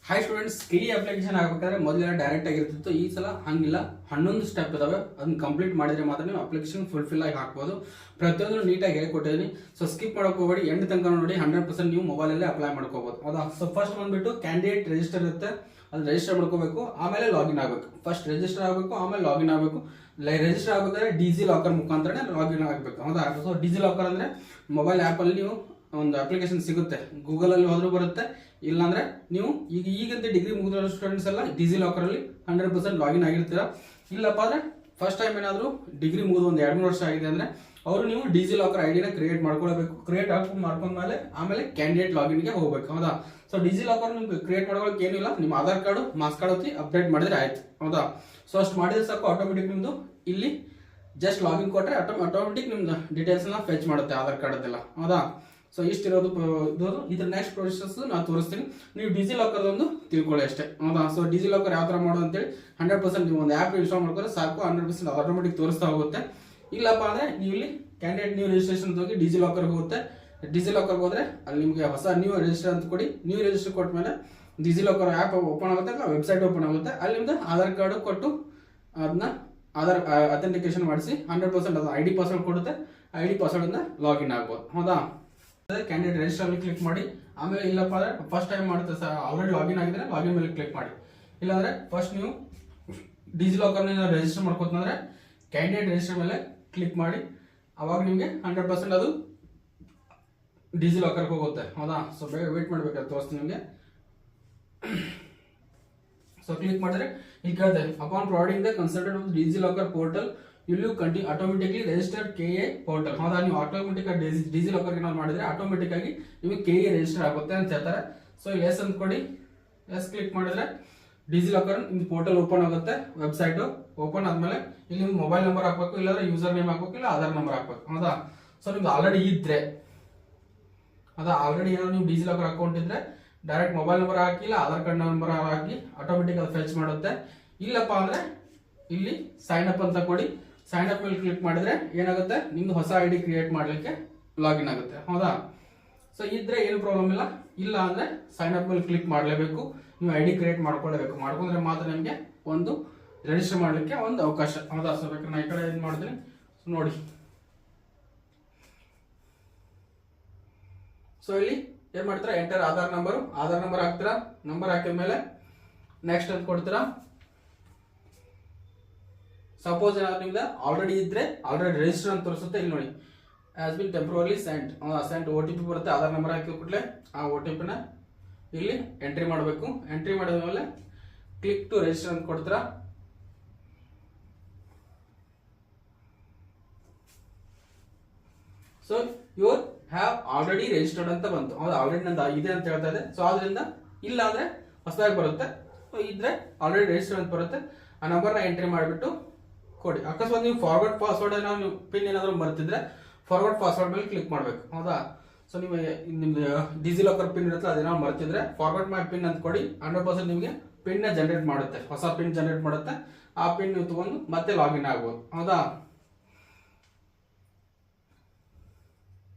Hi students, ಕಿಡಿ application ಆಗಬೇಕಾದ್ರೆ ಮೊದಲೆಲ್ಲ ಡೈರೆಕ್ಟ್ ಆಗಿರ್ತಿತ್ತು. ಈ ಸಲ ಹಂಗಿಲ್ಲ, 11 ಸ್ಟೆಪ್ ಇದಾವೆ. ಅದನ್ನ ಕಂಪ್ಲೀಟ್ ಮಾಡಿದ್ರೆ ಮಾತ್ರ ನೀವು ಅಪ್ಲಿಕೇಶನ್ ಫುಲ್ಫಿಲ್ ಆಗಿ ಹಾಕ್ಬೋದು. ಪ್ರತಿಯೊಂದು ನೀಟಾಗಿ ಹೇಳ್ಕೊಟ್ಟಿದ್ದೀನಿ. ಸೊ ಸ್ಕಿಪ್ ಮಾಡಕ್ ಹೋಗಬೇಡಿ, ಎಂಡ್ ತನಕ ನೋಡಿ. 100% ನೀವು ಮೊಬೈಲಲ್ಲೇ ಅಪ್ಲೈ ಮಾಡ್ಕೋಬಹುದು. ಹೌದಾ? ಸೊ ಫಸ್ಟ್ ಬಂದ್ಬಿಟ್ಟು ಕ್ಯಾಂಡಿಡೇಟ್ ರಿಜಿಸ್ಟರ್ ಇರುತ್ತೆ, ಅದು ರಿಜಿಸ್ಟರ್ ಮಾಡ್ಕೋಬೇಕು. ಆಮೇಲೆ ಲಾಗಿನ್ ಆಗಬೇಕು. ಫಸ್ಟ್ ರಿಜಿಸ್ಟರ್ ಆಗಬೇಕು, ಆಮೇಲೆ ಲಾಗಿನ್ ಆಗಬೇಕು. ರಿಜಿಸ್ಟರ್ ಆಗಬೇಕಾದ್ರೆ ಡಿಜಿ ಲಾಕರ್ ಮುಖಾಂತರ ಲಾಗಿನ್ ಆಗಬೇಕು. ಹೌದಾ? ಸೊ ಡಿಜಿ ಲಾಕರ್ ಅಂದ್ರೆ ಮೊಬೈಲ್ ಆ್ಯಪ್ ಅಲ್ಲಿ ನೀವು ಒಂದು ಅಪ್ಲಿಕೇಶನ್ ಸಿಗುತ್ತೆ, ಗೂಗಲ್ ಅಲ್ಲಿ ಹೋದ್ರೂ ಬರುತ್ತೆ. ಇಲ್ಲಾಂದ್ರೆ ನೀವು ಈಗಂತ ಡಿಗ್ರಿ ಮುಗಿದಿರೋ ಸ್ಟೂಡೆಂಟ್ಸ್ ಎಲ್ಲ ಡಿಜಿ ಲಾಕರ್ ಅಲ್ಲಿ 100% ಲಾಗಿನ್ ಆಗಿರ್ತೀರಾ. ಇಲ್ಲಪ್ಪ ಅಂದ್ರೆ ಫಸ್ಟ್ ಟೈಮ್ ಏನಾದ್ರು ಡಿಗ್ರಿ ಮುಗಿದು ಒಂದು 2-3 ವರ್ಷ ಆಗಿದೆ ಅಂದ್ರೆ ಅವರು ನೀವು ಡಿಜಿ ಲಾಕರ್ ಐಡಿನ ಕ್ರಿಯೇಟ್ ಮಾಡ್ಕೊಳ್ಬೇಕು. ಕ್ರಿಯೇಟ್ ಮಾಡ್ಕೊಂಡ್ಮೇಲೆ ಆಮೇಲೆ ಕ್ಯಾಂಡಿಡೇಟ್ ಲಾಗಿನ್ಗೆ ಹೋಗ್ಬೇಕು. ಹೌದಾ? ಸೊ ಡಿಜಿ ಲಾಕರ್ ನಿಮ್ಗೆ ಕ್ರಿಯೇಟ್ ಮಾಡ್ಕೊಳ್ಳೋಕೆ ಏನಿಲ್ಲ, ನಿಮ್ಮ ಆಧಾರ್ ಕಾರ್ಡು ಮಾರ್ಕ್ಸ್ ಕಾರ್ಡ್ ಹೊತ್ತಿ ಅಪ್ಡೇಟ್ ಮಾಡಿದ್ರೆ ಆಯ್ತು. ಹೌದಾ? ಸೊ ಅಷ್ಟು ಮಾಡಿದ್ರೆ ಸಾಕು, ಆಟೋಮೆಟಿಕ್ ನಿಮ್ದು ಇಲ್ಲಿ ಜಸ್ಟ್ ಲಾಗಿನ್ ಕೊಟ್ಟರೆ ಆಟೋಮೆಟಿಕ್ ನಿಮ್ದು ಡೀಟೇಲ್ಸ್ ಎಲ್ಲ ಫೆಚ್ ಮಾಡುತ್ತೆ, ಆಧಾರ್ ಕಾರ್ಡ್ ಅದೆಲ್ಲ. ಹೌದಾ? ಸೊ ಇಷ್ಟಿರೋದು ಇದ್ರ ನೆಕ್ಸ್ಟ್ ಪ್ರೊಸೆಸ್ ನಾನು ತೋರಿಸ್ತೀನಿ. ನೀವು ಡಿಜಿ ಲಾಕರ್ ಒಂದು ತಿಳ್ಕೊಳ್ಳಿ ಅಷ್ಟೇ. ಹೌದಾ? ಸೊ ಡಿಜಿ ಲಾಕರ್ ಯಾವ ತರ ಮಾಡೋದು ಅಂತೇಳಿ 100% ನೀವು ಒಂದು ಆ್ಯಪ್ ಇನ್ಸ್ಟಾಲ್ ಮಾಡ್ಕೊಂಡ್ರೆ ಸಾಕು, 100% ಆಟೋಮೆಟಿಕ್ ತೋರಿಸ್ತಾ ಹೋಗುತ್ತೆ. ಇಲ್ಲಪ್ಪ ಅಂದ್ರೆ ನೀವು ಇಲ್ಲಿ ಕ್ಯಾಂಡಿಡೇಟ್ ನ್ಯೂ ರಿಜಿಸ್ಟ್ರೇಷನ್ ಹೋಗಿ ಡಿಜಿ ಲಾಕರ್ ಹೋಗುತ್ತೆ. ಡಿಜಿ ಲಾಕರ್ ಹೋದ್ರೆ ಅಲ್ಲಿ ನಿಮಗೆ ಹೊಸ ನ್ಯೂ ರಿಜಿಸ್ಟರ್ ಅಂತ ಕೊಡಿ. ನ್ಯೂ ರಿಜಿಸ್ಟರ್ ಕೊಟ್ಟ ಮೇಲೆ ಡಿಜಿ ಲಾಕರ್ ಆ್ಯಪ್ ಓಪನ್ ಆಗುತ್ತೆ, ಅಥವಾ ವೆಬ್ಸೈಟ್ ಓಪನ್ ಆಗುತ್ತೆ. ಅಲ್ಲಿ ನಿಮ್ದು ಆಧಾರ್ ಕಾರ್ಡ್ ಕೊಟ್ಟು ಅದನ್ನ ಆಧಾರ್ ಅಥೆಂಟಿಕೇಶನ್ ಮಾಡಿಸಿ 100% ಅದು ID ಪಾಸ್ವರ್ಡ್ ಕೊಡುತ್ತೆ. ID ಪಾಸ್ವರ್ಡ್ ಇಂದ ಲಾಗಿನ್ ಆಗ್ಬೋದು. ಹೌದಾ? ಕ್ಯಾಂಡಿಡೇಟ್ ರಿಜಿಸ್ಟರ್ ಅಲ್ಲಿ ಕ್ಲಿಕ್ ಮಾಡಿ. ಆಮೇಲೆ ಇಲ್ಲಪ್ಪ ಅಂದ್ರೆ ಫಸ್ಟ್ ಟೈಮ್ ಮಾಡುತ್ತೆ ಸರ್, ಆಲ್ರೆಡಿ ಲಾಗಿನ್ ಆಗಿದ್ರೆ ಲಾಗಿನ್ ಮೇಲೆ ಕ್ಲಿಕ್ ಮಾಡಿ. ಇಲ್ಲಾಂದ್ರೆ ಫಸ್ಟ್ ನೀವು ಡಿಜಿ ಲಾಕರ್ ರಿಜಿಸ್ಟರ್ ಮಾಡ್ಕೋತಂದ್ರೆ ಕ್ಯಾಂಡಿಡೇಟ್ ರಿಜಿಸ್ಟರ್ ಮೇಲೆ ಕ್ಲಿಕ್ ಮಾಡಿ. ಅವಾಗ ನಿಮಗೆ 100% ಅದು ಡಿಜಿ ಲಾಕರ್ ಹೋಗುತ್ತೆ. ಹೌದಾ? ಸೊ ಬೇಗ ವೇಟ್ ಮಾಡ್ಬೇಕಾದ್ರೆ ತೋರಿಸ್ತೀನಿ ನಿಮಗೆ. ಸೊ ಕ್ಲಿಕ್ ಮಾಡಿದ್ರೆ ಇಲ್ಲಿ ಕೇಳ್ದೆ, upon providing the consultant of DigiLocker portal you continue automatically registered KA portal. ಹೌದಾ? ನೀವು ಆಟೋಮೆಟಿಕ್ ಆಗಿ ಡಿಜಿ ಲಾಕರ್ ಏನಾದ್ರು ಮಾಡಿದ್ರೆ ಆಟೋಮೆಟಿಕ್ ಆಗಿ ನಿಮಗೆ KA ರಿಜಿಸ್ಟರ್ ಆಗುತ್ತೆ ಅಂತ ಹೇಳ್ತಾರೆ. ಸೊ ಎಸ್ ಅಂತ ಕೊಡಿ. ಎಸ್ ಕ್ಲಿಕ್ ಮಾಡಿದ್ರೆ ಡಿಜಿ ಲಾಕರ್ ನಿಮ್ದು ಪೋರ್ಟಲ್ ಓಪನ್ ಆಗುತ್ತೆ. ವೆಬ್ಸೈಟ್ ಓಪನ್ ಆದ್ಮೇಲೆ ಇಲ್ಲಿ ನಿಮ್ಗೆ ಮೊಬೈಲ್ ನಂಬರ್ ಹಾಕ್ಬೇಕು, ಇಲ್ಲಾಂದ್ರೆ ಯೂಸರ್ ನೇಮ್ ಹಾಕ್ಬೇಕು, ಇಲ್ಲ ಆಧಾರ್ ನಂಬರ್ ಹಾಕ್ಬೇಕು. ಹೌದಾ? ಸೊ ನಿಮ್ದು ಆಲ್ರೆಡಿ ಇದ್ರೆ, ಅದ ಆಲ್ರೆಡಿ ಏನೋ ನೀವು ಡಿಜಿ ಲಾಕರ್ ಅಕೌಂಟ್ ಇದ್ರೆ ಡೈರೆಕ್ಟ್ ಮೊಬೈಲ್ ನಂಬರ್ ಹಾಕಿಲ್ಲ ಆಧಾರ್ ಕಾರ್ಡ್ ನಂಬರ್ ಹಾಕಿ ಆಟೋಮೆಟಿಕ್ ಅದು ಫೆಚ್ ಮಾಡುತ್ತೆ. ಇಲ್ಲಪ್ಪ ಅಂದ್ರೆ ಇಲ್ಲಿ ಸೈನ್ ಅಪ್ ಅಂತ ಕೊಡಿ. ಸೈನ್ ಅಪ್ ಮೇಲೆ ಕ್ಲಿಕ್ ಮಾಡಿದ್ರೆ ಏನಾಗುತ್ತೆ, ನಿಮ್ದು ಹೊಸ ID ಕ್ರಿಯೇಟ್ ಮಾಡ್ಲಿಕ್ಕೆ ಲಾಗಿನ್ ಆಗುತ್ತೆ. ಹೌದಾ? ಸೊ ಇದ್ರೆ ಏನು ಪ್ರಾಬ್ಲಮ್ ಇಲ್ಲ. ಇಲ್ಲ ಅಂದ್ರೆ ಸೈನ್ ಅಪ್ ಮೇಲೆ ಕ್ಲಿಕ್ ಮಾಡಲೇಬೇಕು. ನೀವು ID ಕ್ರಿಯೇಟ್ ಮಾಡ್ಕೊಳ್ಳೇಬೇಕು. ಮಾಡ್ಕೊಂಡ್ರೆ ಮಾತ್ರ ನಿಮಗೆ ಒಂದು ರಿಜಿಸ್ಟರ್ ಮಾಡ್ಲಿಕ್ಕೆ ಒಂದು ಅವಕಾಶ. ಹೌದಾ? ಸೊ ಬೇಕಾದ್ರೆ ನಾನು ಈ ಕಡೆ ಏನ್ ಮಾಡ್ತೀನಿ ನೋಡಿ. ಸೊ ಇಲ್ಲಿ ಏನ್ ಮಾಡ್ತೀರಾ, ಎಂಟರ್ ಆಧಾರ್ ನಂಬರ್ ಹಾಕ್ತೀರಾ. ನಂಬರ್ ಹಾಕಿದ್ಮೇಲೆ ನೆಕ್ಸ್ಟ್ ಅಂತ ಕೊಡ್ತೀರಾ. ಸಪೋಸ್ ಏನಾದ್ರು ನಿಮ್ದು ಆಲ್ರೆಡಿ ಇದ್ರೆ ಆಲ್ರೆಡಿ ರಿಜಿಸ್ಟರ್ ಅಂತ ತೋರಿಸುತ್ತೆ. ಇಲ್ಲಿ ನೋಡಿ, ಹ್ಯಾಸ್ ಬಿನ್ ಟೆಂಪ್ರವರ್ಲಿ ಸೆಂಟ್ OTP ಬರುತ್ತೆ. ಆಧಾರ್ ನಂಬರ್ ಹಾಕಿ ಕೂಡಲೇ ಆ OTP ನ ಇಲ್ಲಿ ಎಂಟ್ರಿ ಮಾಡಬೇಕು. ಎಂಟ್ರಿ ಮಾಡಿದ್ಮೇಲೆ ಕ್ಲಿಕ್ ಟು ರಿಜಿಸ್ಟರ್ ಅಂತ ಕೊಡ್ತೀರಾ. So your have already registered ಅಂತ ಬಂತು. ಹೌದು, ಆಲ್ರೆಡಿ ನಂದು ಇದೆ ಅಂತ ಹೇಳ್ತಾ ಇದೆ. ಸೊ ಆದ್ರಿಂದ ಇಲ್ಲ ಅಂದ್ರೆ ಹೊಸದಾಗಿ ಬರುತ್ತೆ. ಸೊ ಇದ್ರೆ ಆಲ್ರೆಡಿ ರಿಜಿಸ್ಟರ್ ಅಂತ ಬರುತ್ತೆ. ಆ ನಂಬರ್ನ ಎಂಟ್ರಿ ಮಾಡಿಬಿಟ್ಟು ಕೊಡಿ. ಅಕಸ್ಮಾತ್ ನೀವು ಫಾರ್ವರ್ಡ್ ಪಾಸ್ವರ್ಡ್ ನೀವು ಪಿನ್ ಏನಾದ್ರು ಬರ್ತಿದ್ರೆ ಫಾರ್ವರ್ಡ್ ಪಾಸ್ವರ್ಡ್ ಮೇಲೆ ಕ್ಲಿಕ್ ಮಾಡಬೇಕು. ಹೌದಾ? ಸೊ ನೀವು ನಿಮ್ದು ಡಿಜಿ ಲಾಕರ್ ಪಿನ್ ಇರುತ್ತೆ, ಅದೇನೋ ಬರ್ತಿದ್ರೆ ಫಾರ್ವರ್ಡ್ ಮೈ ಪಿನ್ ಅಂತ ಕೊಡಿ. 100% ನಿಮಗೆ ಪಿನ್ ನ ಜನರೇಟ್ ಮಾಡುತ್ತೆ, ಹೊಸ ಪಿನ್ ಜನರೇಟ್ ಮಾಡುತ್ತೆ. ಆ ಪಿನ್ ನೀವು ತಗೊಂಡು ಮತ್ತೆ ಲಾಗಿನ್ ಆಗ್ಬೋದು. ಹೌದಾ?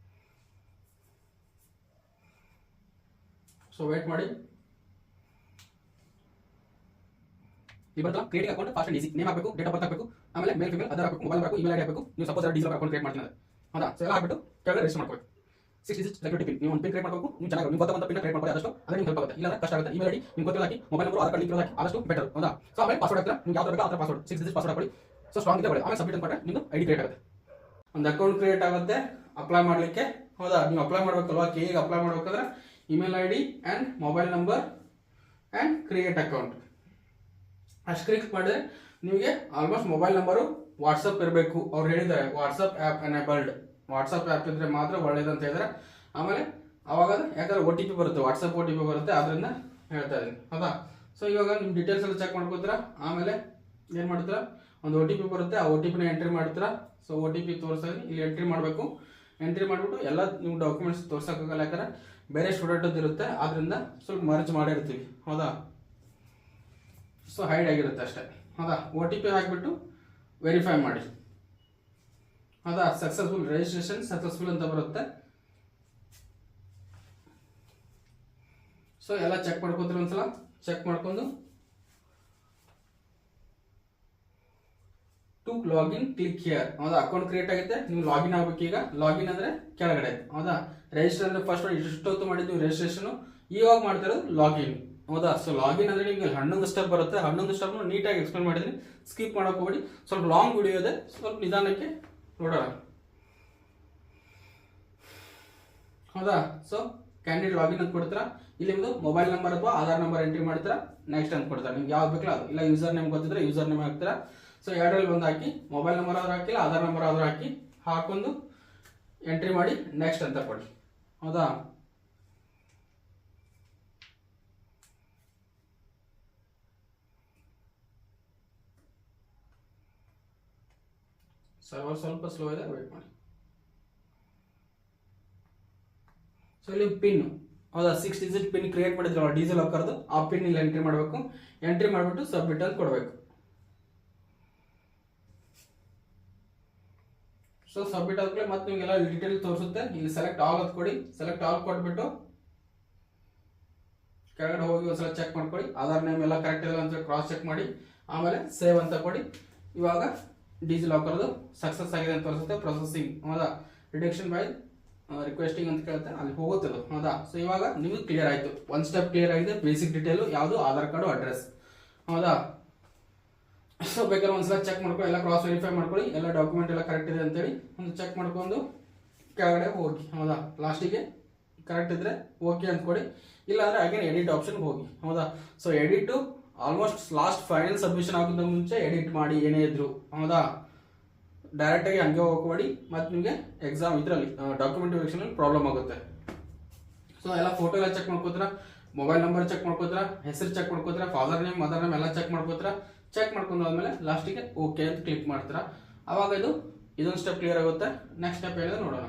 ಸೊ ವೇಟ್ ಮಾಡಿ. Create account fast and easy. Name ಹಾಕಬೇಕು, ಡೇಟ್ ಆಫ್ ಬರ್ತ್ ಹಾಕಬೇಕು, ಆಮೇಲೆ ಮೇಲ್ ಫಿಮೇಲ್ ಆಧಾರ್ ಹಾಕಬೇಕು, ಮೊಬೈಲ್ ಹಾಕಬೇಕು, ಇಮೇಲ್ ಐಡಿ ಹಾಕಬೇಕು. ನೀವು suppose DigiLocker account create ಮಾಡ್ತೀನಿ. ಹೌದಾ? ಸೊ ಎಲ್ಲ ಹಾಕ್ಬಿಟ್ಟು ಕೆಳಗಡೆ ರಿಜಿಸ್ಟರ್ ಮಾಡ್ಕೋಬೇಕು. 6 ಡಿಜಿಟ್ ಸೆಕ್ಯೂರಿಟಿ ಪಿನ್ ನೀವು ಒಂದು ಪಿನ್ ಕ್ರಿಯೇಟ್ ಮಾಡಬೇಕು. ನೀವು ಚೆನ್ನಾಗಿ ನೀವು ಗೊತ್ತಂತ ಪಿನ್ ಕ್ರಿಯೇಟ್ ಮಾಡ್ಕೊಳ್ಳಿ. ಆದಷ್ಟು ಅದೇ ನಿಮ್ಗೆ ಹೆಲ್ಪ್ ಆಗುತ್ತೆ. ಇಲ್ಲ ಕಷ್ಟ ಆಗುತ್ತೆ. ಇಮೇಲ್ ಐಡಿ ನಿಮ್ಗೆ ಗೊತ್ತಿಲ್ಲ ಹಾಕಿ, mobile number Aadhaar card link ಹಾಕಿ, ಆದಷ್ಟು ಬೆಟರ್. ಹೌದಾ? ಸೊ ಆಮೇಲೆ ಪಾಸ್ವರ್ಡ್ ಹಾಕ್ತೀರಾ. ನಿಮ್ಗೆ ಯಾವ್ದು ಬೇಕೋ ಆ ಪಾಸ್ವರ್ಡ್ 6 ಡಿಜಿಟ್ ಪಾಸ್ವರ್ಡ್ ಹಾಕೊಳ್ಳಿ. ಸೊ ಸ್ಟ್ರಾಂಗ್ ಇದೆ. ಆಮೇಲೆ ಸಬ್ಮಿಟ್ ಅಂತ ನಿಮ್ದು ID ಕ್ರಿಯೇಟ್ ಆಗುತ್ತೆ. ಒಂದು ಅಕೌಂಟ್ ಕ್ರಿಯೇಟ್ ಆಗುತ್ತೆ ಅಪ್ಲೈ ಮಾಡ್ಲಿಕ್ಕೆ. ಹೌದಾ? ನೀವು ಅಪ್ಲೈ ಮಾಡ್ಬೇಕಲ್ವಾ, KA ಅಪ್ಲೈ ಮಾಡ್ಬೇಕಾದ್ರೆ email ID and mobile number and create account ಅಷ್ಟು ಕ್ಲಿಕ್ ಮಾಡಿದ್ರೆ ನಿಮಗೆ ಆಲ್ಮೋಸ್ಟ್ ಮೊಬೈಲ್ ನಂಬರು ವಾಟ್ಸಪ್ ಇರಬೇಕು. ಅವ್ರು ಹೇಳಿದ್ದಾರೆ WhatsApp app enabled. WhatsApp app ಇದ್ರೆ ಮಾತ್ರ ಒಳ್ಳೇದಂತ ಹೇಳಿದ್ರೆ. ಆಮೇಲೆ ಅವಾಗ ಯಾಕಂದ್ರೆ OTP ಬರುತ್ತೆ, ವಾಟ್ಸಪ್ OTP ಬರುತ್ತೆ, ಅದರಿಂದ ಹೇಳ್ತಾ ಇದ್ದೀನಿ. ಹೌದಾ? ಸೊ ಇವಾಗ ನಿಮ್ಮ ಡೀಟೇಲ್ಸ್ ಎಲ್ಲ ಚೆಕ್ ಮಾಡ್ಕೋತೀರಾ. ಆಮೇಲೆ ಏನು ಮಾಡ್ತೀರಾ, ಒಂದು OTP ಬರುತ್ತೆ, ಆ OTP ನ ಎಂಟ್ರಿ ಮಾಡ್ತೀರಾ. ಸೊ OTP ತೋರಿಸ್ತಾ ಇಲ್ಲಿ ಎಂಟ್ರಿ ಮಾಡಬೇಕು. ಎಂಟ್ರಿ ಮಾಡಿಬಿಟ್ಟು ಎಲ್ಲ ನೀವು ಡಾಕ್ಯುಮೆಂಟ್ಸ್ ತೋರ್ಸೋಕ್ಕಾಗಲ್ಲ, ಯಾಕಂದ್ರೆ ಬೇರೆ ಸ್ಟೂಡೆಂಟ್ ಇರುತ್ತೆ, ಆದ್ರಿಂದ ಸ್ವಲ್ಪ ಮರ್ಜ್ ಮಾಡಿರ್ತೀವಿ. ಹೌದಾ? ಸೊ ಹೈಡ್ ಆಗಿರುತ್ತೆ ಅಷ್ಟೇ. ಹೌದಾ? OTP ಹಾಕಿಬಿಟ್ಟು ವೆರಿಫೈ ಮಾಡಿ. ಹೌದಾ? ಸಕ್ಸಸ್ಫುಲ್ ರಿಜಿಸ್ಟ್ರೇಷನ್ ಸಕ್ಸಸ್ಫುಲ್ ಅಂತ ಬರುತ್ತೆ. ಸೊ ಎಲ್ಲ ಚೆಕ್ ಮಾಡ್ಕೊತೀರಿ, ಒಂದ್ಸಲ ಚೆಕ್ ಮಾಡ್ಕೊಂಡು ಟು ಲಾಗಿನ್ ಕ್ಲಿಕ್ ಹಿಯರ್. ಹೌದಾ, ಅಕೌಂಟ್ ಕ್ರಿಯೇಟ್ ಆಗುತ್ತೆ, ನೀವು ಲಾಗಿನ್ ಆಗ್ಬೇಕು. ಈಗ ಲಾಗಿನ್ ಅಂದ್ರೆ ಕೆಳಗಡೆ, ಹೌದಾ. ರಿಜಿಸ್ಟರ್ ಅಂದ್ರೆ ಫಸ್ಟ್ ಇಷ್ಟೊತ್ತು ಮಾಡಿದ್ವಿ ರಿಜಿಸ್ಟ್ರೇಷನ್, ಇವಾಗ ಮಾಡ್ತಾ ಇರೋದು ಲಾಗಿನ್. ಹೌದಾ, ಸೊ ಲಾಗಿನ್ ಅಂದ್ರೆ ನಿಮ್ಗೆ 11 ಸ್ಟೆಪ್ ಬರುತ್ತೆ. 11 ಸ್ಟೆಪ್ ನೀಟಾಗಿ ಎಕ್ಸ್ಪ್ಲೇನ್ ಮಾಡಿದ್ದೀನಿ, ಸ್ಕಿಪ್ ಮಾಡಕ್ ಹೋಗ್ಬೇಡಿ. ಸ್ವಲ್ಪ ಲಾಂಗ್ ವಿಡಿಯೋ ಇದೆ, ಸ್ವಲ್ಪ ನಿಧಾನಕ್ಕೆ ನೋಡೋಣ. ಹೌದಾ, ಸೊ ಕ್ಯಾಂಡಿಡೇಟ್ ಲಾಗಿನ್ ಅಂತ ಕೊಡ್ತೀರಾ. ಇಲ್ಲಿ ನಿಮ್ದು ಮೊಬೈಲ್ ನಂಬರ್ ಅಥವಾ ಆಧಾರ್ ನಂಬರ್ ಎಂಟ್ರಿ ಮಾಡ್ತೀರಾ. ನೆಕ್ಸ್ಟ್ ಅಂತ ಕೊಡ್ತಾರೆ, ನಿಮ್ಗೆ ಯಾವ್ದು ಬೇಕಲ್ಲ ಅದು. ಇಲ್ಲ ಯೂಸರ್ ನೇಮ್ ಗೊತ್ತಿದ್ರೆ ಯೂಸರ್ ನೇಮ್ ಹಾಕ್ತೀರಾ. ಸೊ ಎರಡರಲ್ಲಿ ಒಂದು ಹಾಕಿ, ಮೊಬೈಲ್ ನಂಬರ್ ಆದ್ರೂ ಹಾಕಿಲ್ಲ, ಆಧಾರ್ ನಂಬರ್ ಆದ್ರೂ ಹಾಕಿ, ಹಾಕೊಂಡು ಎಂಟ್ರಿ ಮಾಡಿ ನೆಕ್ಸ್ಟ್ ಅಂತ ಕೊಡಿ. ಹೌದಾ, ಸರ್ವರ್ ಸ್ವಲ್ಪ ಸ್ಲೋ ಇದೆ, ವೇಟ್ ಮಾಡಿ. ಸೊ ಇಲ್ಲಿ ಪಿನ್, ಹೌದಾ, 6 ಡಿಜಿಟ್ ಪಿನ್ ಕ್ರಿಯೇಟ್ ಮಾಡಿದ್ರಲ್ಲ ಡೀಸೆಲ್ ಹಾಕರ್ದು, ಆ ಪಿನ್ ಇಲ್ಲಿ ಎಂಟ್ರಿ ಮಾಡಬೇಕು. ಎಂಟ್ರಿ ಮಾಡಿಬಿಟ್ಟು ಸಬ್ಮಿಟ್ ಅಂತ ಕೊಡಬೇಕು. ಸೊ ಸಬ್ಮಿಟ್ ಆದ್ಮೇಲೆ ಮತ್ತೆ ನಿಮ್ಗೆಲ್ಲ ಡೀಟೇಲ್ ತೋರಿಸುತ್ತೆ. ಇಲ್ಲಿ ಸೆಲೆಕ್ಟ್ ಆಲ್ ಅಂತ ಕೊಡಿ. ಸೆಲೆಕ್ಟ್ ಆಲ್ ಕೊಟ್ಬಿಟ್ಟು ಕೆಳಗಡೆ ಹೋಗಿ ಒಂದ್ಸಲ ಚೆಕ್ ಮಾಡ್ಕೊಳ್ಳಿ, ಆಧಾರ್ ನೇಮ್ ಎಲ್ಲ ಕರೆಕ್ಟ್ ಇಲ್ಲ ಅಂತ ಕ್ರಾಸ್ ಚೆಕ್ ಮಾಡಿ, ಆಮೇಲೆ ಸೇವ್ ಅಂತ ಕೊಡಿ. ಇವಾಗ ಡಿಜಿ ಲಾಕರ್ದು ಸಕ್ಸಸ್ ಆಗಿದೆ ಅಂತ ತೋರಿಸುತ್ತೆ. ಪ್ರೊಸೆಸಿಂಗ್, ಹೌದಾ, ರಿಡಕ್ಷನ್ ಬೈ ರಿಕ್ವೆಸ್ಟಿಂಗ್ ಅಂತ ಕೇಳುತ್ತೆ, ಅಲ್ಲಿ ಹೋಗುತ್ತದೆ. ಹೌದಾ, ಸೊ ಇವಾಗ ನಿಮಗೆ ಕ್ಲಿಯರ್ ಆಯ್ತು, ಒಂದು ಸ್ಟೆಪ್ ಕ್ಲಿಯರ್ ಆಗಿದೆ. ಬೇಸಿಕ್ ಡೀಟೇಲು ಯಾವುದು, ಆಧಾರ್ ಕಾರ್ಡು, ಅಡ್ರೆಸ್. ಹೌದಾ, ಸೊ ಬೇಕಾದ್ರೆ ಒಂದ್ಸಲ ಚೆಕ್ ಮಾಡ್ಕೊಳ್ಳಿ, ಎಲ್ಲ ಕ್ರಾಸ್ ವೆರಿಫೈ ಮಾಡ್ಕೊಳ್ಳಿ, ಎಲ್ಲ ಡಾಕ್ಯುಮೆಂಟ್ ಎಲ್ಲ ಕರೆಕ್ಟ್ ಇದೆ ಅಂತೇಳಿ ಒಂದು ಚೆಕ್ ಮಾಡ್ಕೊಂಡು ಕೆಳಗಡೆ ಹೋಗಿ. ಹೌದಾ, ಲಾಸ್ಟಿಗೆ ಕರೆಕ್ಟ್ ಇದ್ರೆ ಓಕೆ ಅಂತ ಕೊಡಿ. ಇಲ್ಲಾಂದ್ರೆ ಅಗೇನ್ ಎಡಿಟ್ ಆಪ್ಷನ್ ಹೋಗಿ. ಹೌದಾ, so edit almost last final submission ಆಗೋದ ಮುಂಚೆ ಎಡಿಟ್ ಮಾಡಿ ಏನೇ ಇದ್ರು. ಹೌದಾ, ಡೈರೆಕ್ಟ್ ಆಗಿ ಹಂಗೆ ಹೋಗ್ಬೇಡಿ, ಮತ್ತೆ ನಿಮಗೆ ಎಕ್ಸಾಮ್ ಇದರಲ್ಲಿ ಡಾಕ್ಯುಮೆಂಟ್ ವೆರಿಫಿಕೇಶನ್ ಅಲ್ಲಿ ಪ್ರಾಬ್ಲಮ್ ಆಗುತ್ತೆ. ಸೊ ಎಲ್ಲ ಫೋಟೋ ಎಲ್ಲ ಚೆಕ್ ಮಾಡ್ಕೋತೀರಾ, ಮೊಬೈಲ್ ನಂಬರ್ ಚೆಕ್ ಮಾಡ್ಕೋತೀರಾ, ಹೆಸರು ಚೆಕ್ ಮಾಡ್ಕೋತೀರಾ, ಫಾದರ್ ನೇಮ್ ಮದರ್ ನೇಮ್ ಎಲ್ಲ ಚೆಕ್ ಮಾಡ್ಕೋತೀರಾ. ಚೆಕ್ ಮಾಡ್ಕೊಂಡಾದ್ಮೇಲೆ ಲಾಸ್ಟಿಗೆ ಓಕೆ ಅಂತ ಕ್ಲಿಕ್ ಮಾಡ್ತೀರಾ. ಅವಾಗ ಇದೊಂದು ಸ್ಟೆಪ್ ಕ್ಲಿಯರ್ ಆಗುತ್ತೆ. ನೆಕ್ಸ್ಟ್ ಸ್ಟೆಪ್ ಏನಿದೆ ನೋಡೋಣ.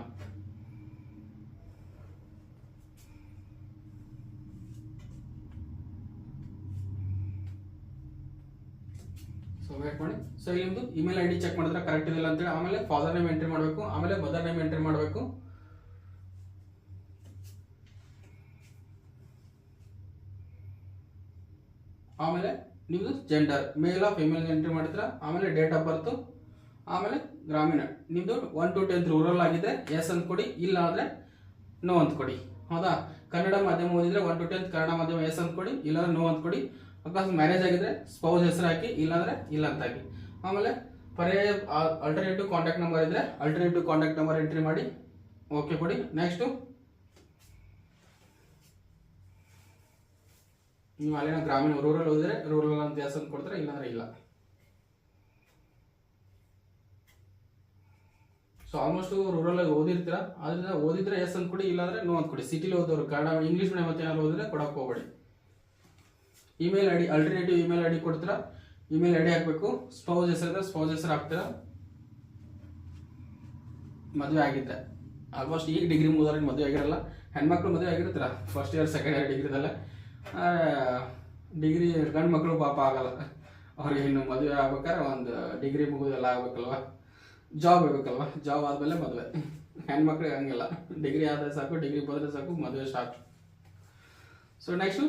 ಸೊ ವೇಟ್ ಮಾಡಿ. ಸೊ ನಿಮ್ದು ಇಮೇಲ್ ಐಡಿ ಚೆಕ್ ಮಾಡಿದ್ರೆ ಕರೆಕ್ಟ್ ಇದೆಯಲ್ಲ ಅಂತೇಳಿ, ಆಮೇಲೆ ಫಾದರ್ ನೇಮ್ ಎಂಟ್ರಿ ಮಾಡಬೇಕು, ಆಮೇಲೆ ಮದರ್ ನೇಮ್ ಎಂಟ್ರಿ ಮಾಡಬೇಕು. ಆಮೇಲೆ ನಿಮ್ದು gender mail of female entry ಮಾಡ್ತೀರಾ. ಆಮೇಲೆ ಡೇಟ್ ಆಫ್ ಬರ್ತ್, ಆಮೇಲೆ ಗ್ರಾಮೀಣ ನಿಮ್ದು 1 to 10 ರೂರಲ್ ಆಗಿದ್ರೆ ಎಸ್ ಅಂತ ಕೊಡಿ, ಇಲ್ಲ ಅಂದ್ರೆ ನೋ ಅಂತ ಕೊಡಿ. ಹೌದಾ, ಕನ್ನಡ ಮಾಧ್ಯಮ ಓದಿದ್ರೆ 1 to 10 ಕನ್ನಡ ಮಾಧ್ಯಮ ಎಸ್ ಅಂತ ಕೊಡಿ, ಇಲ್ಲಾಂದ್ರೆ ನೋ ಅಂತ ಕೊಡಿ. ಅಕಸ್ಮಾತ್ ಮ್ಯಾರೇಜ್ ಆಗಿದ್ರೆ ಸ್ಪೌಸ್ ಹೆಸರು ಹಾಕಿ, ಇಲ್ಲಾಂದ್ರೆ ಇಲ್ಲ ಅಂತ ಹಾಕಿ. ಆಮೇಲೆ ಪರ್ಯಾಯ ಅಲ್ಟರ್ನೇಟಿವ್ ಕಾಂಟ್ಯಾಕ್ಟ್ ನಂಬರ್ ಇದ್ರೆ ಅಲ್ಟರ್ನೇಟಿವ್ ಕಾಂಟ್ಯಾಕ್ಟ್ ನಂಬರ್ ಎಂಟ್ರಿ ಮಾಡಿ ಓಕೆ ಕೊಡಿ. ನೆಕ್ಸ್ಟ್ ನೀವು ಅಲ್ಲಿನ ಗ್ರಾಮೀಣ ರೂರಲ್ ಓದಿದ್ರೆ ರೂರಲ್ ಅಂತ ಎಸ್ ಅಂತ ಕೊಡ್ತಾರೆ, ಇಲ್ಲಾಂದ್ರೆ ಇಲ್ಲ. ಸೊ ಆಲ್ಮೋಸ್ಟ್ ರೂರಲ್ ಆಗಿ ಓದಿರ್ತೀರಾ, ಆದ್ರಿಂದ ಓದಿದ್ರೆ ಎಸ್ ಅಂತ ಕೊಡಿ, ಇಲ್ಲಾಂದ್ರೆ ನೋ ಅಂತ ಕೊಡಿ. ಸಿಟಿಲಿ ಓದೋರು ಕನ್ನಡ ಇಂಗ್ಲೀಷ್ ಮೀಡಿಯಂ ಮತ್ತೆ ಏನಾದ್ರು ಓದಿದ್ರೆ ಕೊಡಕ್ಕೆ ಹೋಗಬೇಡಿ. Email ID alternative email ID ಕೊಡ್ತೀರಾ, ಇಮೇಲ್ ಐಡಿ ಹಾಕಬೇಕು. ಸ್ಪೌಸ್ ಹೆಸರು ಸ್ಪೌಸ್ ಹೆಸರು ಹಾಕ್ತೀರಾ. ಮದುವೆ ಆಗಿದ್ರೆ ಆಲ್ಮೋಸ್ಟ್ ಈಗ ಡಿಗ್ರಿ ಮುಗಿದವ್ರಿಗೆ ಮದುವೆ ಆಗಿರಲ್ಲ, ಹೆಣ್ಮಕ್ಳು ಮದುವೆ ಆಗಿರ್ತೀರ ಫಸ್ಟ್ ಇಯರ್ ಸೆಕೆಂಡ್ ಇಯರ್ ಡಿಗ್ರಿದಲ್ಲ. ಡಿಗ್ರಿ ಗಂಡು ಮಕ್ಕಳು ಪಾಪ ಆಗಲ್ಲ, ಅವ್ರಿಗೆ ಇನ್ನು ಮದುವೆ ಆಗ್ಬೇಕಾದ್ರೆ ಒಂದು ಡಿಗ್ರಿ ಮುಗಿದೆಲ್ಲ ಆಗ್ಬೇಕಲ್ವ, ಜಾಬ್ ಇರ್ಬೇಕಲ್ವ, ಜಾಬ್ ಆದ್ಮೇಲೆ ಮದುವೆ. ಹೆಣ್ಮಕ್ಳಿಗೆ ಹಂಗಿಲ್ಲ, ಡಿಗ್ರಿ ಆದ್ರೆ ಸಾಕು, ಡಿಗ್ರಿ ಬಂದ್ರೆ ಸಾಕು, ಮದುವೆ ಸ್ಟಾರ್ಟ್. ಸೊ ನೆಕ್ಸ್ಟ್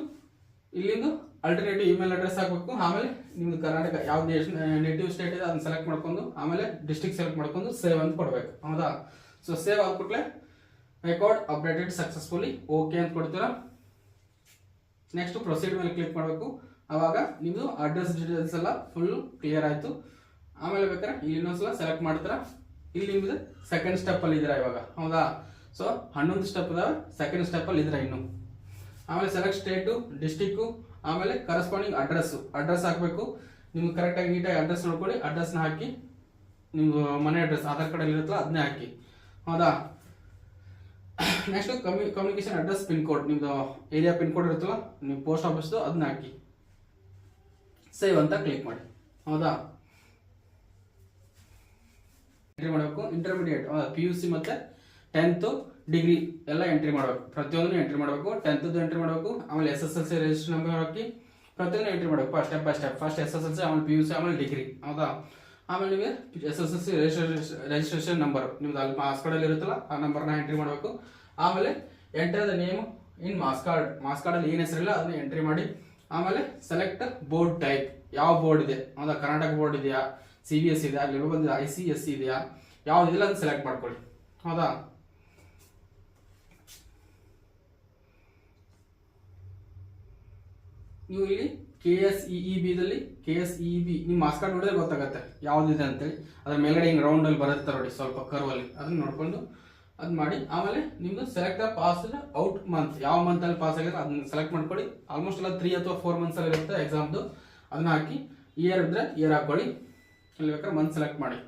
ಇಲ್ಲಿಂದ ಅಲ್ಟರ್ನೇಟಿವ್ ಇಮೇಲ್ ಅಡ್ರೆಸ್ ಹಾಕಬೇಕು. ಆಮೇಲೆ ನಿಮ್ದು ಕರ್ನಾಟಕ ಯಾವ್ದು ನೇಟಿವ್ ಸ್ಟೇಟ್ ಇದೆ ಅದನ್ನ ಸೆಲೆಕ್ಟ್ ಮಾಡ್ಕೊಂಡು, ಆಮೇಲೆ ಡಿಸ್ಟ್ರಿಕ್ಟ್ ಸೆಲೆಕ್ಟ್ ಮಾಡ್ಕೊಂಡು ಸೇವ್ ಅಂತ ಕೊಡ್ಬೇಕು. ಹೌದಾ, ಸೊ ಸೇವ್ ಆಗ್ಬಿಟ್ಲೆ ರೆಕಾರ್ಡ್ ಅಪ್ಡೇಟೆಡ್ ಸಕ್ಸಸ್ಫುಲಿ ಓಕೆ ಅಂತ ಕೊಡ್ತೀರಾ. ನೆಕ್ಸ್ಟ್ ಪ್ರೊಸೀಡ್ ಮೇಲೆ ಕ್ಲಿಕ್ ಮಾಡಬೇಕು. ಅವಾಗ ನಿಮ್ದು ಅಡ್ರೆಸ್ ಡೀಟೇಲ್ಸ್ ಎಲ್ಲ ಫುಲ್ ಕ್ಲಿಯರ್ ಆಯ್ತು. ಆಮೇಲೆ ಬೇಕಾದ್ರೆ ಇಲ್ಲಿ ಇನ್ನೊಂದ್ಸಲ ಸೆಲೆಕ್ಟ್ ಮಾಡ್ತೀರಾ. ಇಲ್ಲಿ ನಿಮ್ದು ಸೆಕೆಂಡ್ ಸ್ಟೆಪ್ ಅಲ್ಲಿ ಇದ್ದೀರಾ ಇವಾಗ. ಹೌದಾ, ಸೊ 11 ಸ್ಟೆಪ್ ಇದಾವೆ, ಸೆಕೆಂಡ್ ಸ್ಟೆಪ್ ಅಲ್ಲಿ ಇದ್ದೀರಾ ಇನ್ನು. ಆಮೇಲೆ ಸೆಲೆಕ್ಟ್ ಸ್ಟೇಟು, ಡಿಸ್ಟಿಕ್ಕು, ಆಮೇಲೆ ಕರೆಸ್ಪಾಂಡಿಂಗ್ ಅಡ್ರೆಸ್ ಹಾಕಬೇಕು. ನಿಮ್ಗೆ ಕರೆಕ್ಟಾಗಿ ನೀಟಾಗಿ ಅಡ್ರೆಸ್ ನೋಡ್ಕೊಳ್ಳಿ, ಅಡ್ರೆಸ್ನ ಹಾಕಿ. ನಿಮ್ದು ಮನೆ ಅಡ್ರೆಸ್ ಆಧಾರ್ ಕಾರ್ಡ್ ಇರುತ್ತಲ್ಲ ಅದನ್ನೇ ಹಾಕಿ. ಹೌದಾ, next communication address pin code, ನಿಮ್ದು ಏರಿಯಾ ಪಿನ್ ಕೋಡ್ ಇರುತ್ತಲ್ಲ ನೀವು ಪೋಸ್ಟ್ ಆಫೀಸ್ದು ಅದನ್ನ ಹಾಕಿ. ಸೇವ್ ಅಂತ ಕ್ಲಿಕ್ ಮಾಡಿ. ಹೌದಾ, ಎಂಟ್ರಿ ಮಾಡಬೇಕು. ಇಂಟರ್ಮೀಡಿಯೇಟ್ PUC ಮತ್ತೆ 10th ಡಿಗ್ರಿ ಎಲ್ಲ ಎಂಟ್ರಿ ಮಾಡಬೇಕು, ಪ್ರತಿಯೊಂದನ್ನು ಎಂಟ್ರಿ ಮಾಡಬೇಕು. 10th ಎಂಟ್ರಿ ಮಾಡಬೇಕು, ಆಮೇಲೆ SSLC ರಿಜಿಸ್ಟರ್ ನಂಬರ್ ಹಾಕಿ ಪ್ರತಿಯೊಂದು ಎಂಟ್ರಿ ಮಾಡಬೇಕು step by step. First SSLC, ಆಮೇಲೆ PUC, ಆಮೇಲೆ ಡಿಗ್ರಿ. ಹೌದಾ, ಆಮೇಲೆ ನಿಮಗೆ SSLC ರಿಜಿಸ್ಟ್ರೇಷನ್ ನಂಬರ್ ನಿಮ್ದು ಅಲ್ಲಿ ಪಾಸ್ ಕಾರ್ಡಲ್ಲಿ ಇರುತ್ತಲ್ಲ ಆ ನಂಬರ್ನ ಎಂಟ್ರಿ ಮಾಡಬೇಕು. ಆಮೇಲೆ enter the name in marks card ಅಲ್ಲಿ ಏನ್ ಹೆಸರಿಲ್ಲ ಅದನ್ನ ಎಂಟ್ರಿ ಮಾಡಿ. ಆಮೇಲೆ ಸೆಲೆಕ್ಟ್ ಬೋರ್ಡ್ ಟೈಪ್, ಯಾವ ಬೋರ್ಡ್ ಇದೆ, ಹೌದಾ, ಕರ್ನಾಟಕ ಬೋರ್ಡ್ ಇದೆಯಾ, CBSE ಇದೆಯಾ, ಅಲ್ಲಿ ಬಂದಿದೆ ICSE ಇದೆಯಾ, ಯಾವ್ದಿಲ್ಲ ಅದನ್ನ ಸೆಲೆಕ್ಟ್ ಮಾಡ್ಕೊಳ್ಳಿ, ಹೌದಾ. ನೀವು ಇಲ್ಲಿ KSEEB ದಲ್ಲಿ KSEEB ನಿಮ್ಮ ಮಾರ್ಕ್ಸ್ ಕಾರ್ಡ್ ನೋಡಿದ್ರೆ ಗೊತ್ತಾಗತ್ತೆ ಯಾವ್ದಿದೆ ಅಂತೇಳಿ. ಅದ್ರ ಮೇಲ್ಗಡೆ ಹಿಂಗ್ ರೌಂಡ್ ಅಲ್ಲಿ ಬರುತ್ತೆ ನೋಡಿ, ಸ್ವಲ್ಪ ಕರ್ವ್ ಅಲ್ಲಿ, ಅದನ್ನ ನೋಡ್ಕೊಂಡು ಅದ್ ಮಾಡಿ. ಆಮೇಲೆ ನಿಮ್ದು ಸೆಲೆಕ್ಟ್ ಪಾಸ್ ಔಟ್ ಮಂತ್, ಯಾವ ಮಂತ್ ಅಲ್ಲಿ ಪಾಸ್ ಆಗಿದ್ರೆ ಅದನ್ನ ಸೆಲೆಕ್ಟ್ ಮಾಡ್ಕೊಳ್ಳಿ. ಆಲ್ಮೋಸ್ಟ್ ಎಲ್ಲ 3 ಅಥವಾ 4 ಮಂತ್ಸ್ ಅಲ್ಲಿ ಇರುತ್ತೆ ಎಕ್ಸಾಮ್ದು, ಅದನ್ನ ಹಾಕಿ. ಇಯರ್ ಇದ್ರೆ ಇಯರ್ ಹಾಕೊಳ್ಳಿ, ಇಲ್ಲಿ ಬೇಕಾದ್ರೆ ಮಂತ್ ಸೆಲೆಕ್ಟ್ ಮಾಡಿ.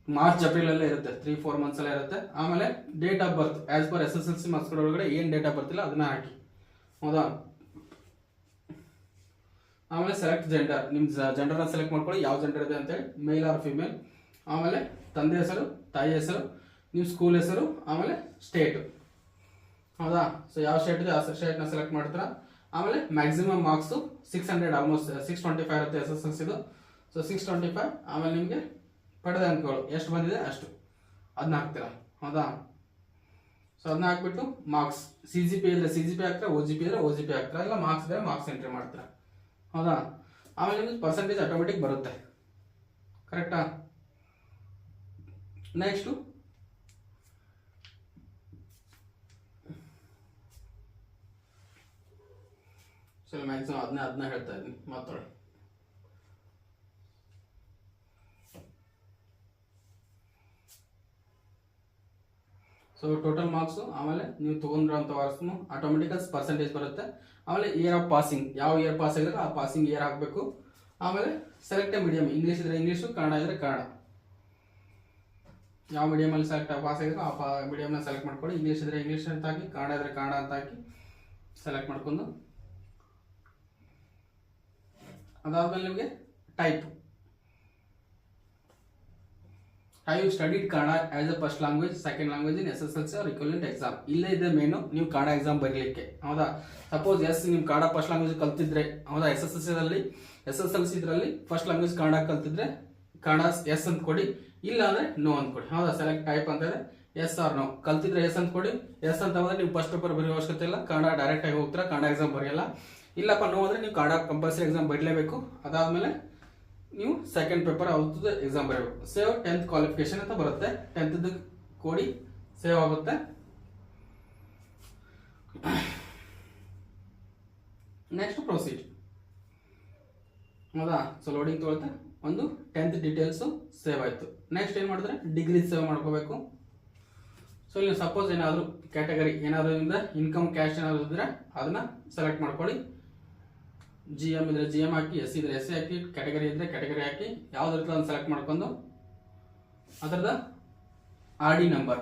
ಮಾರ್ಚ್ ಏಪ್ರಿಲ್ ಅಲ್ಲೇ ಇರುತ್ತೆ, 3-4 ಮಂತ್ಸ್ ಅಲ್ಲೇ ಇರುತ್ತೆ. ಆಮೇಲೆ date of birth as per SSLC marks card ಒಳಗಡೆ ಏನ್ ಡೇಟ್ ಆಫ್ ಬರ್ತ್ ಇಲ್ಲ ಅದನ್ನ ಹಾಕಿ, ಹೌದಾ. ಆಮೇಲೆ ಸೆಲೆಕ್ಟ್ ಜೆಂಡರ್, ನಿಮ್ ಜೆಂಡರ್ನ ಸೆಲೆಕ್ಟ್ ಮಾಡ್ಕೊಳ್ಳಿ, ಯಾವ ಜೆಂಡರ್ ಇದೆ ಅಂತೇಳಿ, ಮೇಲ್ ಆರ್ ಫಿಮೇಲ್. ಆಮೇಲೆ ತಂದೆ ಹೆಸರು, ತಾಯಿ ಹೆಸರು, ನಿಮ್ಮ ಸ್ಕೂಲ್ ಹೆಸರು, ಆಮೇಲೆ ಸ್ಟೇಟ್, ಹೌದಾ. ಸೊ ಯಾವ ಸ್ಟೇಟ್ ಇದೆ ಆ ಸ್ಟೇಟ್ನ ಸೆಲೆಕ್ಟ್ ಮಾಡ್ತೀರಾ. ಆಮೇಲೆ ಮ್ಯಾಕ್ಸಿಮಮ್ ಮಾರ್ಕ್ಸ್ 600, ಆಲ್ಮೋಸ್ಟ್ 625 ಇರುತ್ತೆ SSLC ಇದು. ಸೊ 625. ಆಮೇಲೆ ನಿಮಗೆ ಪಡೆದ ಅಂಕಗಳು ಎಷ್ಟು ಬಂದಿದೆ ಅಷ್ಟು ಅದನ್ನ ಹಾಕ್ತೀರಾ, ಹೌದಾ. ಸೊ ಅದನ್ನ ಹಾಕ್ಬಿಟ್ಟು ಮಾರ್ಕ್ಸ್ CGP ಇದ್ರೆ CGP ಹಾಕ್ತೀರಾ, OGP ಇದ್ರೆ OGP ಹಾಕ್ತೀರಾ, ಇಲ್ಲ ಮಾರ್ಕ್ಸ್ ಇದ್ರೆ ಮಾರ್ಕ್ಸ್ ಎಂಟ್ರಿ ಮಾಡ್ತೀರಾ, ಹೌದಾ. ಆಮೇಲೆ ನಿಮ್ಗೆ ಪರ್ಸೆಂಟೇಜ್ ಆಟೋಮೆಟಿಕ್ ಬರುತ್ತೆ, ಕರೆಕ್ಟಾ. ನೆಕ್ಸ್ಟು ಸೊ ಮ್ಯಾಕ್ಸಿಮಮ್ ಅದನ್ನ ಹೇಳ್ತಾ ಇದ್ದೀನಿ, ಮಾತಾಡಿ. ಸೊ ಟೋಟಲ್ ಮಾರ್ಕ್ಸ್, ಆಮೇಲೆ ನೀವು ತಗೊಂಡಿರೋಂಥ ಮಾರ್ಕ್ಸ್ ಆಟೋಮೆಟಿಕ್ ಪರ್ಸೆಂಟೇಜ್ ಬರುತ್ತೆ. ಆಮೇಲೆ ಇಯರ್ ಆಫ್ ಪಾಸಿಂಗ್, ಯಾವ ಇಯರ್ ಪಾಸ್ ಆಗಿದ್ರೆ ಆ ಪಾಸಿಂಗ್ ಇಯರ್ ಹಾಕಬೇಕು. ಆಮೇಲೆ ಸೆಲೆಕ್ಟ್ ಮೀಡಿಯಂ, ಇಂಗ್ಲೀಷ್ ಇದ್ರೆ ಇಂಗ್ಲೀಷು, ಕನ್ನಡ ಇದ್ರೆ ಕನ್ನಡ, ಯಾವ ಮೀಡಿಯಂ ಅಲ್ಲಿ ಪಾಸ್ ಆಗಿದ್ರೆ ಆ ಮೀಡಿಯಂನ ಸೆಲೆಕ್ಟ್ ಮಾಡ್ಕೊಳ್ಳಿ. ಇಂಗ್ಲೀಷ್ ಇದ್ರೆ ಇಂಗ್ಲೀಷ್ ಅಂತ ಹಾಕಿ, ಕನ್ನಡ ಇದ್ರೆ ಕನ್ನಡ ಅಂತ ಹಾಕಿ ಸೆಲೆಕ್ಟ್ ಮಾಡ್ಕೊಂಡು. ಅದಾದ್ಮೇಲೆ ನಿಮಗೆ type, have you studied Kannada as a first language, second language in SSLC or equivalent exam. ಇಲ್ಲೇ ಇದೆ ಮೇನು ನೀವು ಕನ್ನಡ ಎಕ್ಸಾಮ್ ಬರೀಲಿಕ್ಕೆ, ಹೌದಾ. ಸಪೋಸ್ ನೀವು ಕನ್ನಡ ಫಸ್ಟ್ ಲ್ಯಾಂಗ್ವೇಜ್ ಕಲ್ತಿದ್ರೆ, ಹೌದಾ, SSLC ಇದರಲ್ಲಿ ಫಸ್ಟ್ ಲ್ಯಾಂಗ್ವೇಜ್ ಕನ್ನಡ ಕಲ್ತಿದ್ರೆ ಕನ್ನಡ ಎಸ್ ಅಂತ ಕೊಡಿ, ಇಲ್ಲ ಅಂದ್ರೆ ನೋ ಅಂತ ಕೊಡಿ, ಹೌದಾ. ಸೆಲೆಕ್ಟ್ ಟೈಪ್ ಅಂತ ಇದೆ, ಎಸ್ ಆರ್ ನೋ. ಕಲ್ತಿದ್ರೆ ಎಸ್ ಅಂತ ಕೊಡಿ. ಎಸ್ ಅಂತ ಬಂದ್ರೆ ನೀವು ಫಸ್ಟ್ ಪೇಪರ್ ಬರೆಯೋ ಅವಶ್ಯಕತೆ ಇಲ್ಲ, ಕನ್ನಡ ಡೈರೆಕ್ಟ್ ಆಗಿ ಹೋಗ್ತೀರಾ, ಕನ್ನಡ ಎಕ್ಸಾಮ್ ಬರೆಯಲ್ಲ. ಇಲ್ಲಪ್ಪ ನೋ ಅಂದ್ರೆ ನೀವು ಕನ್ನಡ ಕಂಪಲ್ಸರಿ ಎಕ್ಸಾಮ್ ಬರೀಲೇಬೇಕು. ಅದಾದ್ಮೇಲೆ ನೀವು ಸೆಕೆಂಡ್ ಪೇಪರ್ ಅವ್ರದ್ದು ಎಕ್ಸಾಮ್ ಬರೀಬೇಕು. ಸೇವ್ 10th ಕ್ವಾಲಿಫಿಕೇಶನ್ ಅಂತ ಬರುತ್ತೆ, 10th ಕೊಡಿ, ಸೇವ್ ಆಗುತ್ತೆ. ನೆಕ್ಸ್ಟ್ ಪ್ರೊಸೀಡ್, ಹೌದಾ. ಸೊ ಲೋಡಿಂಗ್ ತೊಗೊಳುತ್ತೆ. ಒಂದು 10th ಡೀಟೇಲ್ಸ್ ಸೇವ್ ಆಯ್ತು. ನೆಕ್ಸ್ಟ್ ಏನ್ ಮಾಡಿದ್ರೆ ಡಿಗ್ರಿ ಸೇವ್ ಮಾಡ್ಕೋಬೇಕು. ಸೊ ಇಲ್ಲಿ ಸಪೋಸ್ ಏನಾದ್ರು ಕ್ಯಾಟಗರಿ ಏನಾದ್ರು ಇನ್ಕಮ್ ಕ್ಯಾಶ್ ಏನಾದ್ರು ಇದ್ರೆ ಅದನ್ನ ಸೆಲೆಕ್ಟ್ ಮಾಡ್ಕೊಳ್ಳಿ. GM ಇದ್ರೆ GM ಹಾಕಿ, SC ಇದ್ರೆ SC ಹಾಕಿ, ಕ್ಯಾಟಗರಿ ಇದ್ರೆ ಕ್ಯಾಟಗರಿ ಹಾಕಿ, ಯಾವ್ದಿರ್ತದೆ ಅದನ್ನ ಸೆಲೆಕ್ಟ್ ಮಾಡ್ಕೊಂಡು ಅದರದ RD ನಂಬರ್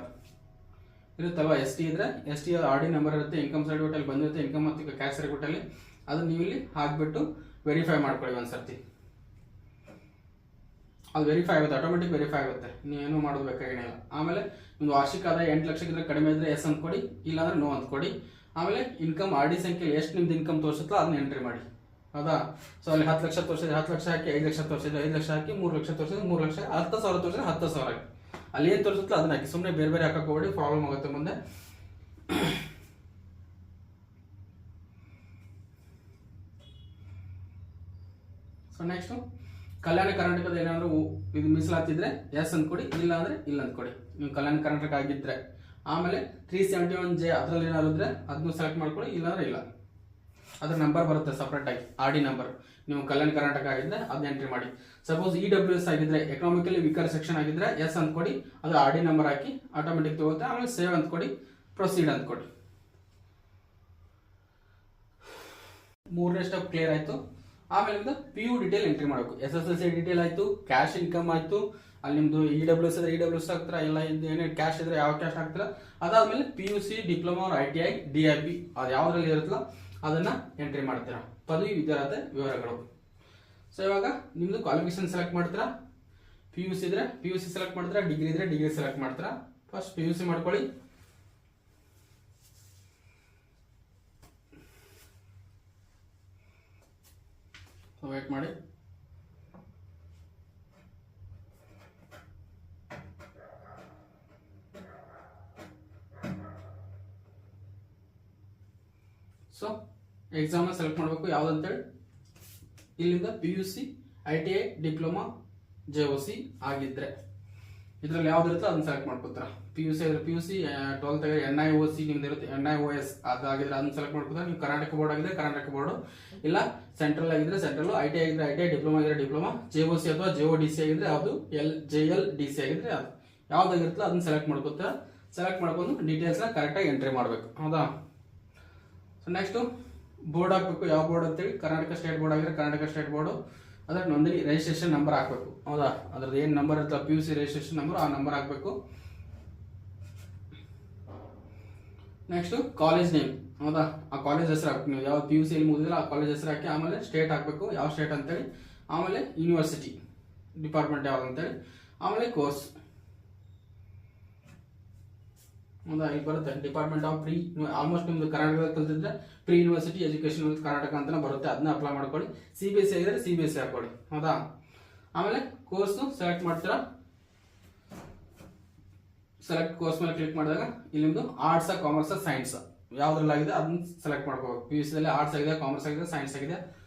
ಇರುತ್ತಲ್ವಾ. ST ಇದ್ರೆ ST RD ನಂಬರ್ ಇರುತ್ತೆ, ಇನ್ಕಮ್ ಸರ್ಟಿಫಿಕೇಟ್ ಅಲ್ಲಿ ಬಂದಿರುತ್ತೆ, ಇನ್ಕಮ್ ಮತ್ತು ಕ್ಯಾಶ್ ಸರ್ಟಿಫಿಕೇಟ್ ಅಲ್ಲಿ. ಅದನ್ನ ನೀವು ಇಲ್ಲಿ ಹಾಕ್ಬಿಟ್ಟು ವೆರಿಫೈ ಮಾಡ್ಕೊಳ್ಳಿ ಒಂದ್ಸರ್ತಿ. ಅದು ವೆರಿಫೈ ಆಗುತ್ತೆ, ಆಟೋಮೆಟಿಕ್ ವೆರಿಫೈ ಆಗುತ್ತೆ, ನೀವೇನು ಮಾಡೋದು ಬೇಕಾಗೇನಿಲ್ಲ. ಆಮೇಲೆ ಒಂದು ವಾರ್ಷಿಕ ಆದಾಯ 8 ಲಕ್ಷಕ್ಕಿಂತ ಕಡಿಮೆ ಇದ್ರೆ ಎಸ್ ಅಂತ ಕೊಡಿ, ಇಲ್ಲಾಂದ್ರೆ ನೋ ಅಂತ ಕೊಡಿ. ಆಮೇಲೆ ಇನ್ಕಮ್ RD ಸಂಖ್ಯೆ ಎಷ್ಟು ನಿಮ್ದು ಇನ್ಕಮ್ ತೋರಿಸುತ್ತೋ ಅದನ್ನ ಎಂಟ್ರಿ ಮಾಡಿ, ಹೌದಾ. ಸೊ ಅಲ್ಲಿ 10 ಲಕ್ಷ ತೋರಿಸಿದ್ರೆ 10 ಲಕ್ಷ ಹಾಕಿ, 5 ಲಕ್ಷ ತೋರಿಸಿದ್ರೆ 5 ಲಕ್ಷ ಹಾಕಿ, 3 ಲಕ್ಷ ತೋರಿಸಿದ್ರೆ 3 ಲಕ್ಷ, 10,000 ತೋರಿಸಿದ್ರೆ 10,000 ಹಾಕಿ. ಅಲ್ಲಿ ಏನು ತೋರಿಸುತ್ತೋ ಅದನ್ನ ಹಾಕಿ. ಸುಮ್ಮನೆ ಬೇರೆ ಬೇರೆ ಹಾಕಕ್ಕೆ ಹೋಗಿ ಪ್ರಾಬ್ಲಮ್ ಆಗುತ್ತೆ ಮುಂದೆ. ಸೊ ನೆಕ್ಸ್ಟ್ ಕಲ್ಯಾಣ ಕರ್ನಾಟಕದ ಏನಾದ್ರು ಇದು ಮೀಸಲಾತಿದ್ರೆ ಎಸ್ ಅಂತ ಕೊಡಿ, ಇಲ್ಲ ಅಂದ್ರೆ ಇಲ್ಲ ಅಂತ ಕೊಡಿ, ನೀವು ಕಲ್ಯಾಣ ಕರ್ನಾಟಕ ಆಗಿದ್ರೆ. ಆಮೇಲೆ 371J ಅದ್ರಲ್ಲಿ ಏನಾದ್ರು ಇದ್ರೆ ಅದನ್ನು ಸೆಲೆಕ್ಟ್ ಮಾಡ್ಕೊಳ್ಳಿ, ಇಲ್ಲಾಂದ್ರೆ ಇಲ್ಲ. ಅದ್ರ ನಂಬರ್ ಬರುತ್ತೆ ಸಪ್ರೇಟ್ ಆಗಿ, RD ನಂಬರ್. ನೀವು ಕಲ್ಯಾಣ ಕರ್ನಾಟಕ ಆಗಿದ್ರೆ ಅದನ್ನ ಎಂಟ್ರಿ ಮಾಡಿ. ಸಪೋಸ್ EWS ಆಗಿದ್ರೆ, ಎಕನಾಮಿಕಲಿ ವೀಕರ್ ಸೆಕ್ಷನ್ ಆಗಿದ್ರೆ ಎಸ್ ಅಂತ ಕೊಡಿ, ಅದು RD ನಂಬರ್ ಹಾಕಿ ಆಟೋಮೆಟಿಕ್ ತಗೋಗುತ್ತೆ. ಆಮೇಲೆ ಸೇವ್ ಅಂತ ಕೊಡಿ, ಪ್ರೊಸೀಡ್ ಅಂತ ಕೊಡಿ. 3ನೇ ಸ್ಟೆಪ್ ಕ್ಲಿಯರ್ ಆಯ್ತು. ಆಮೇಲೆ ನಿಮ್ದು PU ಡೀಟೇಲ್ ಎಂಟ್ರಿ ಮಾಡಬೇಕು. SSLC ಡೀಟೇಲ್ ಆಯ್ತು, ಕ್ಯಾಶ್ ಇನ್ಕಮ್ ಆಯ್ತು, ಅಲ್ಲಿ ನಿಮ್ದು EWS ಇದ್ರೆ EWS ಹಾಕ್ತೀರಾ, ಇಲ್ಲ ಏನೇ ಕ್ಯಾಶ್ ಇದ್ರೆ ಯಾವ ಕ್ಯಾಶ್ ಹಾಕ್ತೀರಾ. ಅದಾದ್ಮೇಲೆ PUC, ಡಿಪ್ಲೊಮಾ, ITI, DIP ಅದು ಯಾವ್ದ್ರಲ್ಲಿ ಇರುತ್ತಲ್ಲ ಅದನ್ನ ಎಂಟ್ರಿ ಮಾಡ್ತೀರಾ. ಪದವಿ ವಿದ್ಯಾರ್ಹತೆ ವಿವರಗಳು. ಸೊ ಇವಾಗ ನಿಮ್ದು ಕ್ವಾಲಿಫಿಕೇಶನ್ ಸೆಲೆಕ್ಟ್ ಮಾಡ್ತೀರಾ. PUC ಇದ್ರೆ PUC ಸೆಲೆಕ್ಟ್ ಮಾಡ್ತೀರಾ, ಡಿಗ್ರಿ ಇದ್ರೆ ಡಿಗ್ರಿ ಸೆಲೆಕ್ಟ್ ಮಾಡ್ತೀರಾ. ಫಸ್ಟ್ PUC ಮಾಡ್ಕೊಳ್ಳಿ. ವೇಟ್ ಮಾಡಿ. ಎಕ್ಸಾಮ್ನ ಸೆಲೆಕ್ಟ್ ಮಾಡಬೇಕು ಯಾವ್ದಂತೇಳಿ. ಇಲ್ಲಿಂದ PUC, ITI, ಡಿಪ್ಲೊಮಾ, JOC ಆಗಿದ್ರೆ ಇದರಲ್ಲಿ ಯಾವ್ದು ಇರುತ್ತೆ ಅದನ್ನ ಸೆಲೆಕ್ಟ್ ಮಾಡ್ಕೊತಾರ. PUC ಇದ್ರೆ PUC, 12th NIOC ನಿಮ್ದು ಇರುತ್ತೆ, NIOS ಅದಾಗಿದ್ರೆ ಅದನ್ನ ಸೆಲೆಕ್ಟ್ ಮಾಡ್ಕೊತಾರೆ. ನೀವು ಕರ್ನಾಟಕ ಬೋರ್ಡ್ ಆಗಿದ್ರೆ ಕರ್ನಾಟಕ ಬೋರ್ಡ್, ಇಲ್ಲ ಸೆಂಟ್ರಲ್ ಆಗಿದ್ರೆ ಸೆಂಟ್ರಲ್, ITI ಆಗಿದ್ರೆ ITI, ಡಿಪ್ಲೊಮಾ ಆಗಿದ್ರೆ ಡಿಪ್ಲೊಮಾ, JOC ಅಥವಾ JODC ಆಗಿದ್ರೆ ಅದು JLDC ಆಗಿದ್ರೆ ಅದು ಯಾವ್ದಾಗಿರುತ್ತಲ್ಲ ಅದನ್ನ ಸೆಲೆಕ್ಟ್ ಮಾಡ್ಕೊತಾರೆ. ಸೆಲೆಕ್ಟ್ ಮಾಡ್ಕೊಂಡು ಡೀಟೇಲ್ಸ್ನ ಕರೆಕ್ಟಾಗಿ ಎಂಟ್ರಿ ಮಾಡಬೇಕು. ಹೌದಾ. ಸೊ ನೆಕ್ಸ್ಟು ಬೋರ್ಡ್ ಹಾಕಬೇಕು. ಯಾವ ಬೋರ್ಡ್ ಅಂತೇಳಿ ಕರ್ನಾಟಕ ಸ್ಟೇಟ್ ಬೋರ್ಡ್ ಆಗಿದ್ರೆ ಕರ್ನಾಟಕ ಸ್ಟೇಟ್ ಬೋರ್ಡು, ಅದರ ನೋಂದಣಿ ರಿಜಿಸ್ಟ್ರೇಷನ್ ನಂಬರ್ ಹಾಕಬೇಕು. ಹೌದಾ. ಅದ್ರದ್ದು ಏನು ನಂಬರ್ ಇರ್ತಲ್ಲ PUC ರಿಜಿಸ್ಟ್ರೇಷನ್ ನಂಬರ್, ಆ ನಂಬರ್ ಹಾಕಬೇಕು. Next college name. ಹೌದಾ. ಆ ಕಾಲೇಜ್ ಹೆಸರು ಹಾಕಬೇಕು. ನೀವು ಯಾವ PUC ಎಲ್ಲಿ ಮುಗಿದಿಲ್ಲ ಆ ಕಾಲೇಜ್ ಹೆಸರು ಹಾಕಿ, ಆಮೇಲೆ ಸ್ಟೇಟ್ ಹಾಕಬೇಕು, ಯಾವ ಸ್ಟೇಟ್ ಅಂತೇಳಿ, ಆಮೇಲೆ ಯೂನಿವರ್ಸಿಟಿ ಡಿಪಾರ್ಟ್ಮೆಂಟ್ ಯಾವ್ದು ಅಂತೇಳಿ, ಆಮೇಲೆ ಕೋರ್ಸ್. ಹೌದಾ. ಇಲ್ಲಿ ಬರುತ್ತೆ ಡಿಪಾರ್ಟ್ಮೆಂಟ್ ಆಫ್ ಪ್ರೀ, ಆಲ್ಮೋಸ್ಟ್ ನಿಮ್ದು ಕರ್ನಾಟಕದಲ್ಲಿ ಕಲ್ತಿದ್ರೆ pre university education with Karnataka ಅಂತ ಬರುತ್ತೆ, ಅದನ್ನ ಅಪ್ಲೈ ಮಾಡ್ಕೊಳ್ಳಿ. CBSE ಆಗಿದ್ರೆ CBSE ಹಾಕೊಳ್ಳಿ. ಹೌದಾ. ಆಮೇಲೆ ಕೋರ್ಸ್ ಸೆಲೆಕ್ಟ್ ಮಾಡ್ತೀರಾ. ಸೆಲೆಕ್ಟ್ ಕೋರ್ಸ್ ಮೇಲೆ ಕ್ಲಿಕ್ ಮಾಡಿದಾಗ ಇಲ್ಲಿ ನಿಮ್ದು ಆರ್ಟ್ಸ್, ಕಾಮರ್ಸ್, ಸೈನ್ಸ್ ಯಾವ್ದ್ರಲ್ಲಿ ಆಗಿದೆ ಅದನ್ನ ಸೆಲೆಕ್ಟ್ ಮಾಡ್ಕೋಬೇಕು. PUC ದಲ್ಲಿ ಆರ್ಟ್ಸ್ ಆಗಿದೆ, ಕಾಮರ್ಸ್ ಆಗಿದೆ, ಸೈನ್ಸ್ ಆಗಿದೆ,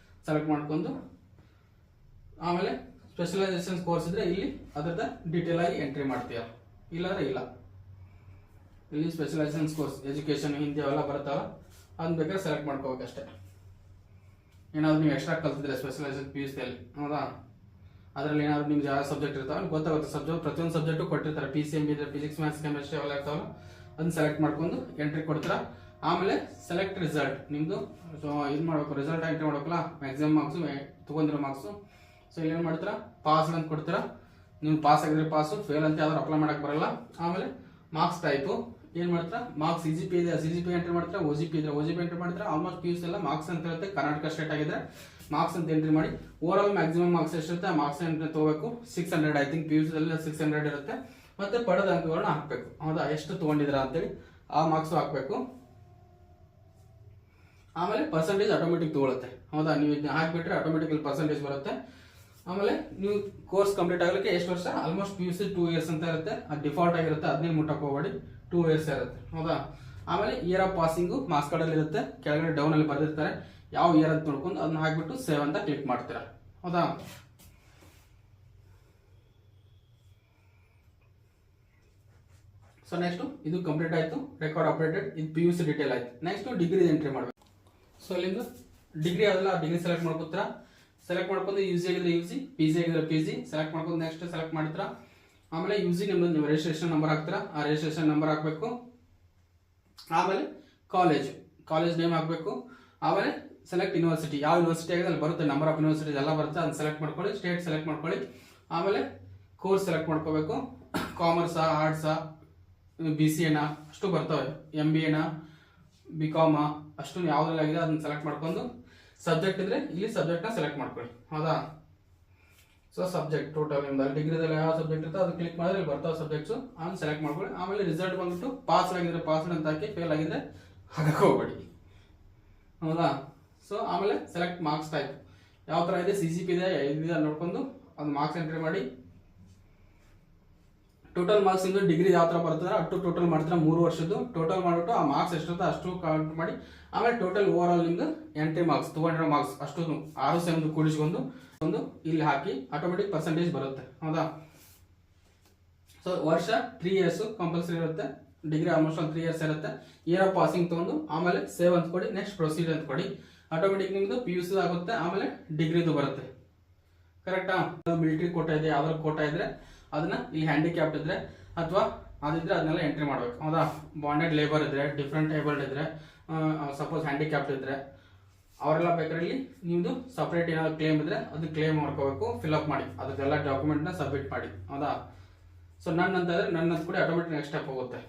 ಸೆಲೆಕ್ಟ್ ಮಾಡ್ಕೊಂಡು ಆಮೇಲೆ ಸ್ಪೆಷಲೈಸೇಷನ್ ಕೋರ್ಸ್ ಇದ್ರೆ ಇಲ್ಲಿ ಅದ್ರದ್ದು ಡೀಟೇಲ್ ಆಗಿ ಎಂಟ್ರಿ ಮಾಡ್ತೀಯ, ಇಲ್ಲಾಂದ್ರೆ ಇಲ್ಲ. ಇಲ್ಲಿ ಸ್ಪೆಷಲೈಸೇಷನ್ ಕೋರ್ಸ್ ಎಜುಕೇಶನ್ ಹಿಂದಿ ಅವೆಲ್ಲ ಬರ್ತಾವ, ಅದನ್ನ ಬೇಕಾದ್ರೆ ಸೆಲೆಕ್ಟ್ ಮಾಡ್ಕೋಬೇಕಷ್ಟೇ. ಏನಾದ್ರು ನೀವು ಎಕ್ಸ್ಟ್ರಾ ಕಲ್ತಿದ್ರೆ ಸ್ಪೆಷಲೈಸೇಷನ್ PUC ಯಲ್ಲಿ, ಹೌದಾ, ಅದರಲ್ಲಿ ಏನಾದ್ರು ನಿಮ್ಗೆ ಯಾವ ಸಬ್ಜೆಕ್ಟ್ ಇರ್ತಾವೆ ಗೊತ್ತಾಗುತ್ತೆ. ಪ್ರತಿಯೊಂದು ಸಬ್ಜೆಕ್ಟು ಕೊಟ್ಟಿರ್ತಾರೆ. PCMB ಇದ್ರೆ ಫಿಸಿಕ್ಸ್, ಮ್ಯಾಥ್ಸ್, ಕೆಮಿಸ್ಟ್ರಿ ಅವೆಲ್ಲ ಇರ್ತಾವಲ್ಲ, ಅದನ್ನ ಸೆಲೆಕ್ಟ್ ಮಾಡ್ಕೊಂಡು ಎಂಟ್ರಿ ಕೊಡ್ತೀರಾ. ಆಮೇಲೆ ಸೆಲೆಕ್ಟ್ ರಿಸಲ್ಟ್ ನಿಮ್ದು ಇದು ಮಾಡಬೇಕು, ರಿಸಲ್ಟ್ ಎಂಟ್ರಿ ಮಾಡ್ಬೇಕಲ್ಲ, ಮ್ಯಾಕ್ಸಿಮಮ್ ಮಾರ್ಕ್ಸು ತಗೊಂಡಿರೋ ಮಾರ್ಕ್ಸು. ಸೊ ಇಲ್ಲಿ ಏನು ಮಾಡ್ತೀರಾ, ಪಾಸ್ ಅಂತ ಕೊಡ್ತೀರಾ. ನೀವು ಪಾಸ್ ಆಗಿದ್ರೆ ಪಾಸು, ಫೇಲ್ ಅಂತ ಯಾವ್ದಾರು ಅಪ್ಲೈ ಮಾಡಕ್ಕೆ ಬರಲ್ಲ. ಆಮೇಲೆ ಮಾರ್ಕ್ಸ್ ಟೈಪು ಏನು ಮಾಡ್ತೀರಾ, ಮಾರ್ಕ್ಸ್ CGP ಇದೆ CGP ಎಂಟ್ರಿ ಮಾಡ್ತೀರಾ, OGP ಇದ್ರೆ OGP ಎಂಟ್ರಿ ಮಾಡ್ತೀರಾ. ಆಲ್ಮೋಸ್ಟ್ PUC ಎಲ್ಲ ಮಾರ್ಕ್ಸ್ ಅಂತ ಇರುತ್ತೆ. ಕರ್ನಾಟಕ ಸ್ಟೇಟ್ ಆಗಿದ್ರೆ ಮಾರ್ಕ್ಸ್ ಅಂತ ಎಂಟ್ರಿ ಮಾಡಿ. ಓವರ್ ಆಲ್ ಮ್ಯಾಕ್ಸಿಮಮ್ ಮಾರ್ಕ್ಸ್ ಎಷ್ಟಿರುತ್ತೆ ಆ ಮಾರ್ಕ್ಸ್ ಎಂಟ್ರಿ ತಗೋಬೇಕು. 600 ಐ ಥಿಂಕ್ PUC ದಲ್ಲಿ 600 ಇರುತ್ತೆ. ಮತ್ತೆ ಪಡೆದ ಅಂಕಗಳನ್ನ ಹಾಕ್ಬೇಕು. ಹೌದಾ, ಎಷ್ಟು ತಗೊಂಡಿದ್ರ ಅಂತೇಳಿ ಆ ಮಾರ್ಕ್ಸ್ ಹಾಕ್ಬೇಕು. ಆಮೇಲೆ ಪರ್ಸೆಂಟೇಜ್ ಆಟೋಮೆಟಿಕ್ ತಗೊಳುತ್ತೆ. ಹೌದಾ, ನೀವು ಇದನ್ನ ಹಾಕ್ಬಿಟ್ರೆ ಆಟೋಮೆಟಿಕ್ ಪರ್ಸೆಂಟೇಜ್ ಬರುತ್ತೆ. ಆಮೇಲೆ ನೀವು ಕೋರ್ಸ್ ಕಂಪ್ಲೀಟ್ ಆಗಲಿಕ್ಕೆ ಎಷ್ಟು ವರ್ಷ, ಆಲ್ಮೋಸ್ಟ್ PUC 2 years ಅಂತ ಇರುತ್ತೆ. ಅದು ಡಿಫಾಲ್ಟ್ ಆಗಿರುತ್ತೆ, ಅದನ್ನೇ ಮುಟ್ಟಕ್ಕೆ ಹೋಗಬೇಡಿ, 2 years ಇರುತ್ತೆ. ಹೌದಾ. ಆಮೇಲೆ ಇಯರ್ ಆಫ್ ಪಾಸಿಂಗು ಮಾರ್ಕ್ಸ್ ಕಾರ್ಡಲ್ಲಿ ಇರುತ್ತೆ, ಕೆಳಗಡೆ ಡೌನ್ ಅಲ್ಲಿ ಬರೆದಿರ್ತಾರೆ ಯಾವ ಇಯರ್ ಅಂತ ನೋಡ್ಕೊಂಡು ಅದನ್ನ ಹಾಕ್ಬಿಟ್ಟು ಸೇವ್ ಅಂತ ಕ್ಲಿಕ್ ಮಾಡ್ತೀರಾ. ಹೌದಾ. ಸೊ ನೆಕ್ಸ್ಟ್ ಇದು ಕಂಪ್ಲೀಟ್ ಆಯ್ತು, ರೆಕಾರ್ಡ್ ಅಪ್ಡೇಟೆಡ್. ಇದು PUC ಡೀಟೇಲ್ ಆಯ್ತು. ನೆಕ್ಸ್ಟ್ ಡಿಗ್ರಿ ಎಂಟ್ರಿ ಮಾಡಬೇಕು. ಸೊ ಇಲ್ಲಿಂದ ಡಿಗ್ರಿ ಅದಲ್ಲ, ಡಿಗ್ರಿ ಸೆಲೆಕ್ಟ್ ಮಾಡ್ಕೊತೀರಾ. ಸೆಲೆಕ್ಟ್ ಮಾಡ್ಕೊಂಡು UG ಆಗಿದ್ರೆ UG, PG ಆಗಿದ್ರೆ PG ಸೆಲೆಕ್ಟ್ ಮಾಡ್ಕೊಂಡು ನೆಕ್ಸ್ಟ್ ಸೆಲೆಕ್ಟ್ ಮಾಡ್ತೀರಾ. ಆಮೇಲೆ UG ನಿಮ್ದು ನೀವು ರಿಜಿಸ್ಟ್ರೇಷನ್ ನಂಬರ್ ಹಾಕ್ತೀರಾ, ಆ ರಿಜಿಸ್ಟ್ರೇಷನ್ ನಂಬರ್ ಹಾಕಬೇಕು. ಆಮೇಲೆ ಕಾಲೇಜ್ ನೇಮ್ ಹಾಕಬೇಕು. ಆಮೇಲೆ ಸೆಲೆಕ್ಟ್ ಯೂನಿವರ್ಸಿಟಿ, ಯಾವ ಯೂನಿವರ್ಸಿಟಿ ಆಗಿದೆ ಅಲ್ಲಿ ಬರುತ್ತೆ, ನಂಬರ್ ಆಫ್ ಯೂನಿವರ್ಸಿಟೀಸ್ ಎಲ್ಲ ಬರುತ್ತೆ, ಅದನ್ನ ಸೆಲೆಕ್ಟ್ ಮಾಡ್ಕೊಳ್ಳಿ. ಸ್ಟೇಟ್ ಸೆಲೆಕ್ಟ್ ಮಾಡ್ಕೊಳ್ಳಿ. ಆಮೇಲೆ ಕೋರ್ಸ್ ಸೆಲೆಕ್ಟ್ ಮಾಡ್ಕೋಬೇಕು. ಕಾಮರ್ಸಾ, ಆರ್ಟ್ಸಾ, BCA ಅಷ್ಟು ಬರ್ತವೆ, MBA, BCom ಅಷ್ಟು ಯಾವ್ದ್ರಲ್ಲಿ ಆಗಿದೆ ಅದನ್ನ ಸೆಲೆಕ್ಟ್ ಮಾಡ್ಕೊಂಡು, ಸಬ್ಜೆಕ್ಟ್ ಇದ್ರೆ ಇಲ್ಲಿ ಸಬ್ಜೆಕ್ಟ್ನ ಸೆಲೆಕ್ಟ್ ಮಾಡ್ಕೊಳ್ಳಿ. ಹೌದಾ. ಸೊ ಸಬ್ಜೆಕ್ಟ್ ಟೋಟಲ್ ನಿಮ್ದು ಡಿಗ್ರಿದಲ್ಲಿ ಯಾವ ಸಬ್ಜೆಕ್ಟ್ ಇರ್ತೋ ಅದು ಕ್ಲಿಕ್ ಮಾಡಿದ್ರೆ ಇಲ್ಲಿ ಬರ್ತಾವೆ ಸಬ್ಜೆಕ್ಟ್ಸು, ಅದನ್ನ ಸೆಲೆಕ್ಟ್ ಮಾಡ್ಕೊಳ್ಳಿ. ಆಮೇಲೆ ರಿಸಲ್ಟ್ ಬಂದ್ಬಿಟ್ಟು ಪಾಸ್ ಆಗಿದ್ರೆ ಪಾಸ್ ಅಂತ ಹಾಕಿ, ಫೇಲ್ ಆಗಿದ್ರೆ ಹಾಕಕ್ಕೆ ಹೋಗ್ಬೇಡಿ. ಹೌದಾ. ಸೊ ಆಮೇಲೆ ಸೆಲೆಕ್ಟ್ ಮಾರ್ಕ್ಸ್ ಟೈಪ್ ಯಾವ ಥರ ಇದೆ, CGP ಇದೆ ಇದೆ ನೋಡ್ಕೊಂಡು ಅದು ಮಾರ್ಕ್ಸ್ ಎಂಟ್ರಿ ಮಾಡಿ. ಟೋಟಲ್ ಮಾರ್ಕ್ಸ್ ಇಂದು ಡಿಗ್ರಿ ಯಾವ ಥರ ಬರ್ತದೆ ಅಷ್ಟು ಟೋಟಲ್ ಮಾಡ್ತೀರಾ, 3 ವರ್ಷದ್ದು ಟೋಟಲ್ ಮಾಡಿಬಿಟ್ಟು ಆ ಮಾರ್ಕ್ಸ್ ಎಷ್ಟಿರುತ್ತೆ ಅಷ್ಟು ಕೌಂಟ್ ಮಾಡಿ. ಆಮೇಲೆ ಟೋಟಲ್ ಓವರ್ ಆಲ್ ನಿಮ್ದು ಎಂಟ್ರಿ ಮಾರ್ಕ್ಸ್ 200 ಮಾರ್ಕ್ಸ್ ಅಷ್ಟು 6 ಸೆಮ್ದು ಕೂಡಿಸ್ಕೊಂಡು ಒಂದು ಇಲ್ಲಿ ಹಾಕಿ ಆಟೋಮೆಟಿಕ್ ಪರ್ಸೆಂಟೇಜ್ ಬರುತ್ತೆ. ಹೌದಾ. ಸೊ ವರ್ಷ 3 years ಕಂಪಲ್ಸರಿ ಇರುತ್ತೆ. ಡಿಗ್ರಿ ಆಲ್ಮೋಸ್ಟ್ ಒಂದು 3 years ಇರುತ್ತೆ. ಇಯರ್ ಆಫ್ ಪಾಸಿಂಗ್ ತಗೊಂಡು ಆಮೇಲೆ ಸೇವ್ ಅಂತ ಕೊಡಿ, ನೆಕ್ಸ್ಟ್ ಪ್ರೊಸೀಡ್ ಅಂತ ಕೊಡಿ. ಆಟೋಮೆಟಿಕ್ ನಿಮ್ದು PUC ಆಗುತ್ತೆ. ಆಮೇಲೆ ಡಿಗ್ರಿದು ಬರುತ್ತೆ. ಕರೆಕ್ಟಾ. ಮಿಲಿಟರಿ ಕೋಟಾ ಇದೆ, ಯಾವ್ದಾದ್ರು ಕೋಟಾ ಇದ್ರೆ ಅದನ್ನ ಇಲ್ಲಿ ಹ್ಯಾಂಡಿಕ್ಯಾಪ್ಟ್ ಇದ್ರೆ ಅಥವಾ ಅದಿದ್ರೆ ಅದನ್ನೆಲ್ಲ ಎಂಟ್ರಿ ಮಾಡ್ಬೇಕು. ಹೌದಾ. ಬಾಂಡೆಡ್ ಲೇಬರ್ ಇದ್ರೆ, ಡಿಫ್ರೆಂಟ್ ಏಬಲ್ಡ್ ಇದ್ರೆ, ಸಪೋಸ್ ಹ್ಯಾಂಡಿಕ್ಯಾಪ್ಟ್ ಇದ್ರೆ ಅವರೆಲ್ಲ ಬೇಕಾದ್ರೆ ಇಲ್ಲಿ ನಿಮ್ದು ಸಪ್ರೇಟ್ ಏನಾದ್ರು ಕ್ಲೇಮ್ ಇದ್ರೆ ಅದು ಕ್ಲೇಮ್ ಮಾಡ್ಕೋಬೇಕು, ಫಿಲ್ಅಪ್ ಮಾಡಿ, ಅದಕ್ಕೆಲ್ಲ ಡಾಕ್ಯುಮೆಂಟ್ನ ಸಬ್ಮಿಟ್ ಮಾಡಿ. ಹೌದಾ. ಸೊ ನನ್ನ ಅಂತ ಇದ್ರೆ ನನ್ನ ಕೂಡ ಆಟೋಮೆಟಿಕ್ ನೆಕ್ಸ್ಟ್ ಸ್ಟೆಪ್ ಹೋಗುತ್ತೆ.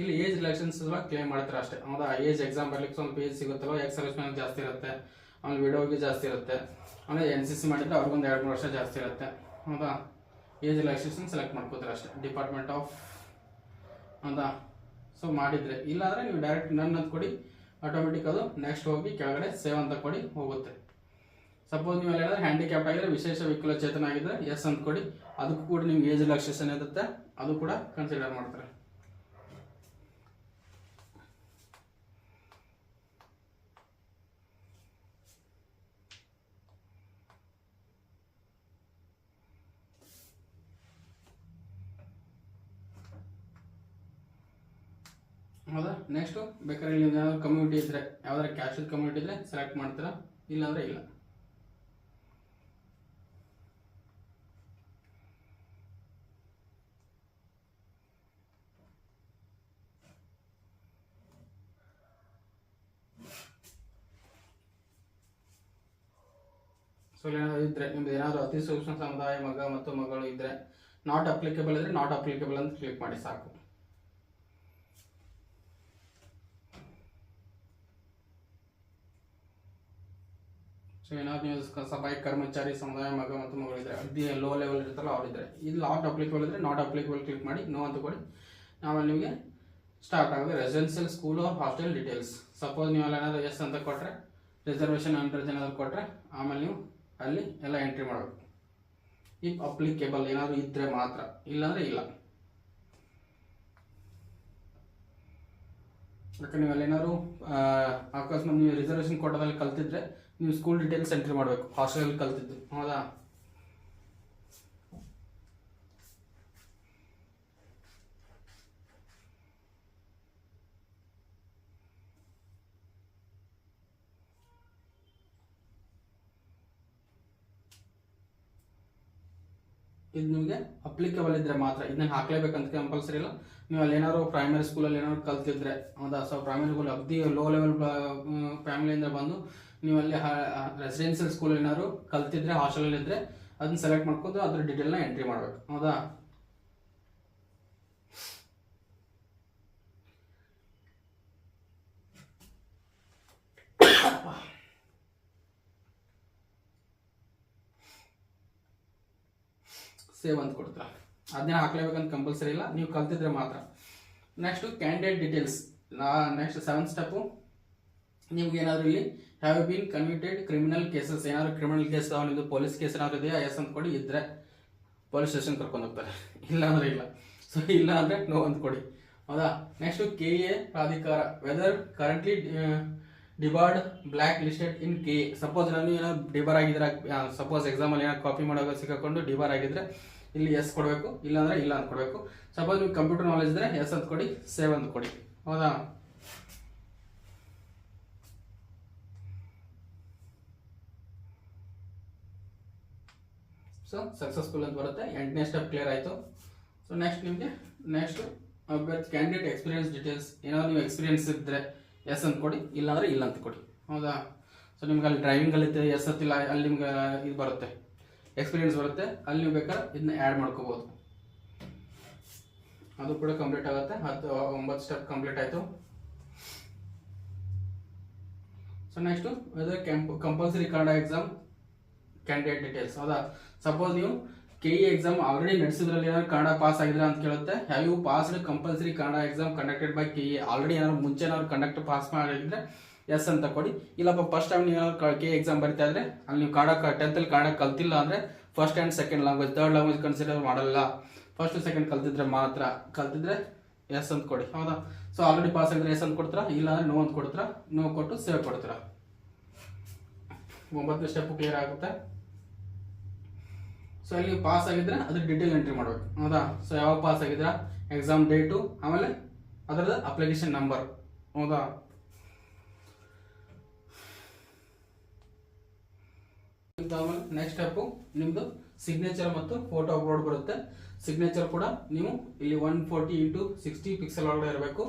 ಇಲ್ಲಿ ಏಜ್ ರಿಲ್ಯಾಕ್ಷನ್ಸ್ ಕ್ಲೇಮ್ ಮಾಡ್ತಾರೆ ಅಷ್ಟೇ. ಹೌದಾ. ಏಜ್ ಎಕ್ಸಾಮ್ ಬರ್ಲಿಕ್ಕೆ ಒಂದು ಪೇಜ್ ಸಿಗುತ್ತಲ್ಲ, ಎಕ್ಸ್ ಜಾಸ್ತಿ ಇರುತ್ತೆ, ಆಮೇಲೆ ವಿಡೋಗೆ ಜಾಸ್ತಿ ಇರುತ್ತೆ, ಆಮೇಲೆ NCC ಮಾಡಿದ್ರೆ ಅವ್ರಿಗೊಂದು 2-3 ವರ್ಷ ಜಾಸ್ತಿ ಇರುತ್ತೆ. ಹೌದಾ. ಏಜ್ ರಿಲ್ಯಾಕ್ಸೇಷನ್ ಸೆಲೆಕ್ಟ್ ಮಾಡ್ಕೋತಾರೆ ಅಷ್ಟೇ, ಡಿಪಾರ್ಟ್ಮೆಂಟ್ ಆಫ್. ಹೌದಾ. ಸೊ ಮಾಡಿದ್ರೆ, ಇಲ್ಲಾಂದ್ರೆ ನೀವು ಡೈರೆಕ್ಟ್ ನನ್ನ ಅಂತ ಕೊಡಿ, ಆಟೋಮೆಟಿಕ್ ಅದು ನೆಕ್ಸ್ಟ್ ಹೋಗಿ ಕೆಳಗಡೆ ಸೇವ್ ಅಂತ ಕೊಡಿ ಹೋಗುತ್ತೆ. ಸಪೋಸ್ ನೀವು ಹೇಳಿದ್ರೆ ಹ್ಯಾಂಡಿಕ್ಯಾಪ್ಟ್ ಆಗಿದ್ರೆ, ವಿಶೇಷ ವಿಕಲಚೇತನ ಆಗಿದ್ರೆ ಎಸ್ ಅಂತ ಕೊಡಿ, ಅದಕ್ಕೂ ಕೂಡ ನಿಮ್ಗೆ ಏಜ್ ರಿಲ್ಯಾಕ್ಸೇಷನ್ ಇರುತ್ತೆ, ಅದು ಕೂಡ ಕನ್ಸಿಡರ್ ಮಾಡ್ತಾರೆ. ಹೌದಾ. ನೆಕ್ಸ್ಟು ಬೇಕಾದ್ರೆ ಇಲ್ಲಿ ಏನಾದ್ರು ಕಮ್ಯುನಿಟಿ ಇದ್ದರೆ, ಯಾವ್ದಾರು ಕ್ಯಾಶ್ಡ್ ಕಮ್ಯುನಿಟಿ ಇದ್ದರೆ ಸೆಲೆಕ್ಟ್ ಮಾಡ್ತೀರಾ, ಇಲ್ಲಾಂದರೆ ಇಲ್ಲ. ಸೊ ಏನಾದರೂ ಇದ್ದರೆ ನಿಮ್ದು ಏನಾದರೂ ಅತಿ ಸೂಕ್ಷ್ಮ ಸಮುದಾಯ ಮಗ ಮತ್ತು ಮಗಳು ಇದ್ದರೆ ನಾಟ್ ಅಪ್ಲಿಕೇಬಲ್ ಇದ್ದರೆ ನಾಟ್ ಅಪ್ಲಿಕೇಬಲ್ ಅಂತ ಕ್ಲಿಕ್ ಮಾಡಿ ಸಾಕು. ಸೊ ಏನಾದ್ರು ನೀವು ಸಫಾಯಿ ಕರ್ಮಚಾರಿ ಸಮುದಾಯ ಮಗ ಮತ್ತು ಮಗಳಿದ್ರೆ ಅತಿ ಲೋ ಲೆವೆಲ್ ಇರ್ತಾರಲ್ಲ ಅವರಿದ್ರೆ, ಇಲ್ಲಿ ನಾಟ್ ಅಪ್ಲಿಕೇಬಲ್ ಇದ್ದರೆ ನಾಟ್ ಅಪ್ಲಿಕೇಬಲ್ ಕ್ಲಿಕ್ ಮಾಡಿ ನೋ ಅಂತ ಕೊಡಿ. ಆಮೇಲೆ ನಿಮಗೆ ಸ್ಟಾರ್ಟ್ ಆಗುತ್ತೆ residential school or hostel details. Suppose ನೀವು ಅಲ್ಲಿ ಏನಾದರೂ ಎಸ್ ಅಂತ ಕೊಟ್ಟರೆ, ರಿಸರ್ವೇಷನ್ ಅಂಡರ್ ಏನಾದರೂ ಕೊಟ್ಟರೆ ಆಮೇಲೆ ನೀವು ಅಲ್ಲಿ ಎಲ್ಲ ಎಂಟ್ರಿ ಮಾಡಬೇಕು. ಇಫ್ ಅಪ್ಲಿಕೇಬಲ್ ಏನಾದರೂ ಇದ್ದರೆ ಮಾತ್ರ, ಇಲ್ಲಾಂದರೆ ಇಲ್ಲ. ಯಾಕಂದ್ರೆ ನೀವು ಅಲ್ಲಿ ಏನಾದ್ರು ಅಕಸ್ಮಾತ್ ನೀವು ರಿಸರ್ವೇಷನ್ ಕೋಟಾದಲ್ಲಿ ಕಲ್ತಿದ್ರೆ ನೀವು ಸ್ಕೂಲ್ ಡೀಟೇಲ್ಸ್ ಎಂಟ್ರಿ ಮಾಡಬೇಕು, ಹಾಸ್ಟೆಲಲ್ಲಿ ಕಲ್ತಿದ್ದು. ಹೌದಾ. ಇದು ನಿಮಗೆ ಅಪ್ಲಿಕೇಬಲ್ ಇದ್ದರೆ ಮಾತ್ರ ಇದನ್ನ ಹಾಕ್ಲೇಬೇಕಂತ ಕಂಪಲ್ಸರಿ ಇಲ್ಲ. ನೀವು ಅಲ್ಲಿ ಏನಾದ್ರು ಪ್ರೈಮರಿ ಸ್ಕೂಲಲ್ಲಿ ಏನಾದ್ರು ಕಲ್ತಿದ್ರೆ, ಹೌದಾ. ಸೊ ಪ್ರೈಮರಿ ಸ್ಕೂಲ್ ಅಗ್ದಿ ಲೋ ಲೆವೆಲ್ ಫ್ಯಾಮಿಲಿಯಿಂದ ಬಂದು ನೀವು ಅಲ್ಲಿ ರೆಸಿಡೆನ್ಷಿಯಲ್ ಸ್ಕೂಲ್ ಏನಾದ್ರು ಕಲ್ತಿದ್ರೆ, ಹಾಸ್ಟೆಲಲ್ಲಿ ಇದ್ದರೆ ಅದನ್ನ ಸೆಲೆಕ್ಟ್ ಮಾಡ್ಕೊಂಡು ಅದ್ರ ಡೀಟೇಲ್ನ ಎಂಟ್ರಿ ಮಾಡಬೇಕು. ಹೌದಾ. ಸೇವ್ ಅಂತ ಕೊಡ್ತೀರಾ, ಅದನ್ನ ಹಾಕ್ಲೇಬೇಕಂತ ಕಂಪಲ್ಸರಿ ಇಲ್ಲ, ನೀವು ಕಲ್ತಿದ್ರೆ ಮಾತ್ರ. Next candidate details. Next 7th step, ನಿಮ್ಗೆ ಏನಾದರೂ ಇಲ್ಲಿ have been convicted criminal cases, ಏನಾದ್ರು ಕ್ರಿಮಿನಲ್ ಕೇಸ್ ನಿಮ್ಮದು ಪೊಲೀಸ್ ಕೇಸ್ ಏನಾದ್ರು ಇದೆಯಾ ಎಸ್ ಅಂತ ಕೊಡಿ, ಇದ್ದರೆ ಪೊಲೀಸ್ ಸ್ಟೇಷನ್ ಕರ್ಕೊಂಡು ಹೋಗ್ತಾರೆ, ಇಲ್ಲ ಅಂದರೆ ಇಲ್ಲ. ಸೊ ಇಲ್ಲ ಅಂದರೆ ನೋ ಅಂತ ಕೊಡಿ. ಹೌದಾ. ನೆಕ್ಸ್ಟು KA ಪ್ರಾಧಿಕಾರ, whether currently debarred blacklisted in KA. Suppose ನಾನು ಏನಾದ್ರು ಡಿಬಾರ್ ಆಗಿದ್ರೆ, ಸಪೋಸ್ ಎಕ್ಸಾಮಲ್ಲಿ ಏನಾದ್ರು ಕಾಪಿ ಮಾಡೋಕೆ ಸಿಕ್ಕಾಕೊಂಡು ಡಿಬಾರ್ ಆಗಿದ್ರೆ ಇಲ್ಲಿ ಎಸ್ ಕೊಡಬೇಕು, ಇಲ್ಲಾಂದರೆ ಇಲ್ಲ ಅಂತ ಕೊಡಬೇಕು. ಸಪೋಸ್ ನೀವು ಕಂಪ್ಯೂಟರ್ ನಾಲೆಜ್ ಇದ್ದರೆ ಎಸ್ ಅಂತ ಕೊಡಿ, ಸೇವ್ ಅಂತ ಕೊಡಿ. ಹೌದಾ. ಸೊ ಸಕ್ಸಸ್ಫುಲ್ ಅಂತ ಬರುತ್ತೆ. 8ನೇ ಸ್ಟೆಪ್ ಕ್ಲಿಯರ್ ಆಯಿತು. ಸೊ ನೆಕ್ಸ್ಟ್ ಅಭ್ಯರ್ಥಿ ಕ್ಯಾಂಡಿಡೇಟ್ ಎಕ್ಸ್ಪೀರಿಯನ್ಸ್ ಡೀಟೇಲ್ಸ್. ಏನಾದ್ರು ನೀವು ಎಕ್ಸ್ಪೀರಿಯನ್ಸ್ ಇದ್ದರೆ ಎಸ್ ಅಂತ ಕೊಡಿ, ಇಲ್ಲಾಂದರೆ ಇಲ್ಲ ಅಂತ ಕೊಡಿ. ಹೌದಾ. ಸೊ ನಿಮ್ಗೆ ಅಲ್ಲಿ ಡ್ರೈವಿಂಗಲ್ಲಿ ಎಸ್ ಅಂತಿಲ್ಲ, ಅಲ್ಲಿ ನಿಮ್ಗೆ ಇದು ಬರುತ್ತೆ, ಎಕ್ಸ್ಪೀರಿಯನ್ಸ್ ಬರುತ್ತೆ, ಅಲ್ಲಿ ನೀವು ಬೇಕಾದ್ರೆ ಇದನ್ನ ಆ್ಯಡ್ ಮಾಡ್ಕೋಬೋದು. ಅದು ಕೂಡ ಕಂಪ್ಲೀಟ್ ಆಗುತ್ತೆ. 9 ಸ್ಟೆಪ್ ಕಂಪ್ಲೀಟ್ ಆಯಿತು. So next whether compulsory Kannada exam candidate details. ಹೌದಾ. ಸಪೋಸ್ ನೀವು KE ಎಕ್ಸಾಮ್ ಆಲ್ರೆಡಿ ನಡೆಸಿದ್ರಲ್ಲಿ ಏನಾದ್ರು ಕನ್ನಡ ಪಾಸ್ ಆಗಿದ್ರೆ ಅಂತ ಕೇಳುತ್ತೆ. Have you passed compulsory Kannada exam conducted by KE. Already ಏನಾದ್ರು ಮುಂಚೆ ಏನಾದ್ರು ಕಂಡಕ್ಟ್ ಪಾಸ್ ಮಾಡಿದ್ರೆ ಎಸ್ ಅಂತ ಕೊಡಿ. ಇಲ್ಲಪ್ಪ ಫಸ್ಟ್ ಟೈಮ್ ನೀವು ಏನಾದ್ರು KE ಎಕ್ಸಾಮ್ ಬರಿತಾ ಇದ್ರೆ, ಅಲ್ಲಿ ನೀವು ಕನ್ನಡ 10th ಕನ್ನಡ ಕಲ್ತಿಲ್ಲ ಅಂದರೆ first and second language, third language consider ಮಾಡಲ್ಲ. ಫಸ್ಟ್ ಸೆಕೆಂಡ್ ಕಲ್ತಿದ್ರೆ ಮಾತ್ರ, ಕಲ್ತಿದ್ರೆ ಎಸ್ ಅಂತ ಕೊಡಿ. ಹೌದಾ. ಸೊ ಆಲ್ರೆಡಿ ಪಾಸ್ ಆಗಿದ್ರೆ ಎಸ್ ಅಂತ ಕೊಡ್ತೀರಾ, ಇಲ್ಲ ಅಂದರೆ ನೋ ಅಂತ ಕೊಡ್ತೀರಾ, ನೋ ಕೊಟ್ಟು ಸೇವ್ ಕೊಡ್ತೀರಾ. 9ನೇ ಸ್ಟೆಪ್ ಕ್ಲಿಯರ್ ಆಗುತ್ತೆ. ಸೊ ಇಲ್ಲಿ ಪಾಸ್ ಆಗಿದ್ರೆ ಅದ್ರ ಡೀಟೇಲ್ ಎಂಟ್ರಿ ಮಾಡಬೇಕು. ಹೌದಾ. ಸೊ ಯಾವಾಗ ಪಾಸ್ ಆಗಿದ್ರ, ಎಕ್ಸಾಮ್ ಡೇಟು, ಆಮೇಲೆ ಅದರದ ಅಪ್ಲಿಕೇಶನ್ ನಂಬರ್. ಹೌದಾ. ನೆಕ್ಸ್ಟ್ ಸ್ಟೆಪ್ಪು ನಿಮ್ಮದು ಸಿಗ್ನೇಚರ್ ಮತ್ತು ಫೋಟೋ ಅಪ್ಲೋಡ್ ಬರುತ್ತೆ. ಸಿಗ್ನೇಚರ್ ಕೂಡ ನೀವು ಇಲ್ಲಿ 140x60 ಪಿಕ್ಸೆಲ್ ಒಳಗಡೆ ಇರಬೇಕು.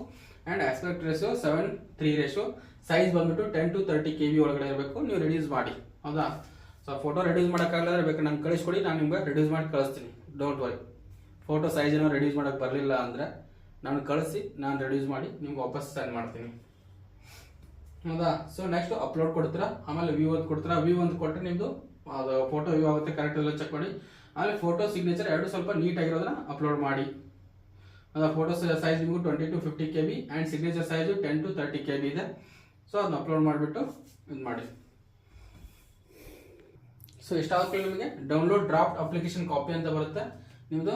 And aspect ratio 7:3 ratio. Size ಬಂದ್ಬಿಟ್ಟು 10 to 30 KB ಒಳಗಡೆ ಇರಬೇಕು. ನೀವು ರೆಡ್ಯೂಸ್ ಮಾಡಿ. ಹೌದಾ. ಸೊ ಫೋಟೋ ರೆಡ್ಯೂಸ್ ಮಾಡೋಕ್ಕಾಗಲಾದ್ರೆ ಬೇಕಾದ್ರೆ ನಂಗೆ ಕಳಿಸ್ಕೊಡಿ, ನಾನು ನಿಮ್ಗೆ ರೆಡ್ಯೂಸ್ ಮಾಡಿ ಕಳಿಸ್ತೀನಿ. Don't worry. ಫೋಟೋ ಸೈಜನ್ನು ರೆಡ್ಯೂಸ್ ಮಾಡೋಕ್ಕೆ ಬರಲಿಲ್ಲ ಅಂದರೆ ನಾನು ಕಳಿಸಿ, ನಾನು ರೆಡ್ಯೂಸ್ ಮಾಡಿ ನಿಮ್ಗೆ ವಾಪಸ್ ಸೆಂಡ್ ಮಾಡ್ತೀನಿ. ಹೌದಾ. ಸೊ ನೆಕ್ಸ್ಟ್ ಅಪ್ಲೋಡ್ ಕೊಡ್ತೀರಾ, ಆಮೇಲೆ ವ್ಯೂ ಅಂತ ಕೊಡ್ತೀರಾ. ವ್ಯೂ ಅಂತ ಕೊಟ್ಟರೆ ನಿಮ್ಮದು ಅದು ಫೋಟೋ ವ್ಯೂ ಆಗುತ್ತೆ, ಕರೆಕ್ಟ್ ಎಲ್ಲ ಚೆಕ್ ಮಾಡಿ. ಆಮೇಲೆ ಫೋಟೋ ಸಿಗ್ನೇಚರ್ ಎರಡು ಸ್ವಲ್ಪ ನೀಟಾಗಿರೋದನ್ನ ಅಪ್ಲೋಡ್ ಮಾಡಿ. ಅದು ಫೋಟೋ ಸೈಜ್ ನಿಮಗೂ 20 to 50 KB and signature size 10 to 30 KB ಇದೆ. ಸೊ ಅದನ್ನ ಅಪ್ಲೋಡ್ ಮಾಡಿಬಿಟ್ಟು ಇದು ಮಾಡಿ. ಸೊ ಇಷ್ಟಾದ್ಮೇಲೆ ನಿಮಗೆ ಡೌನ್ಲೋಡ್ ಡ್ರಾಫ್ಟ್ ಅಪ್ಲಿಕೇಶನ್ ಕಾಪಿ ಅಂತ ಬರುತ್ತೆ. ನಿಮ್ಮದು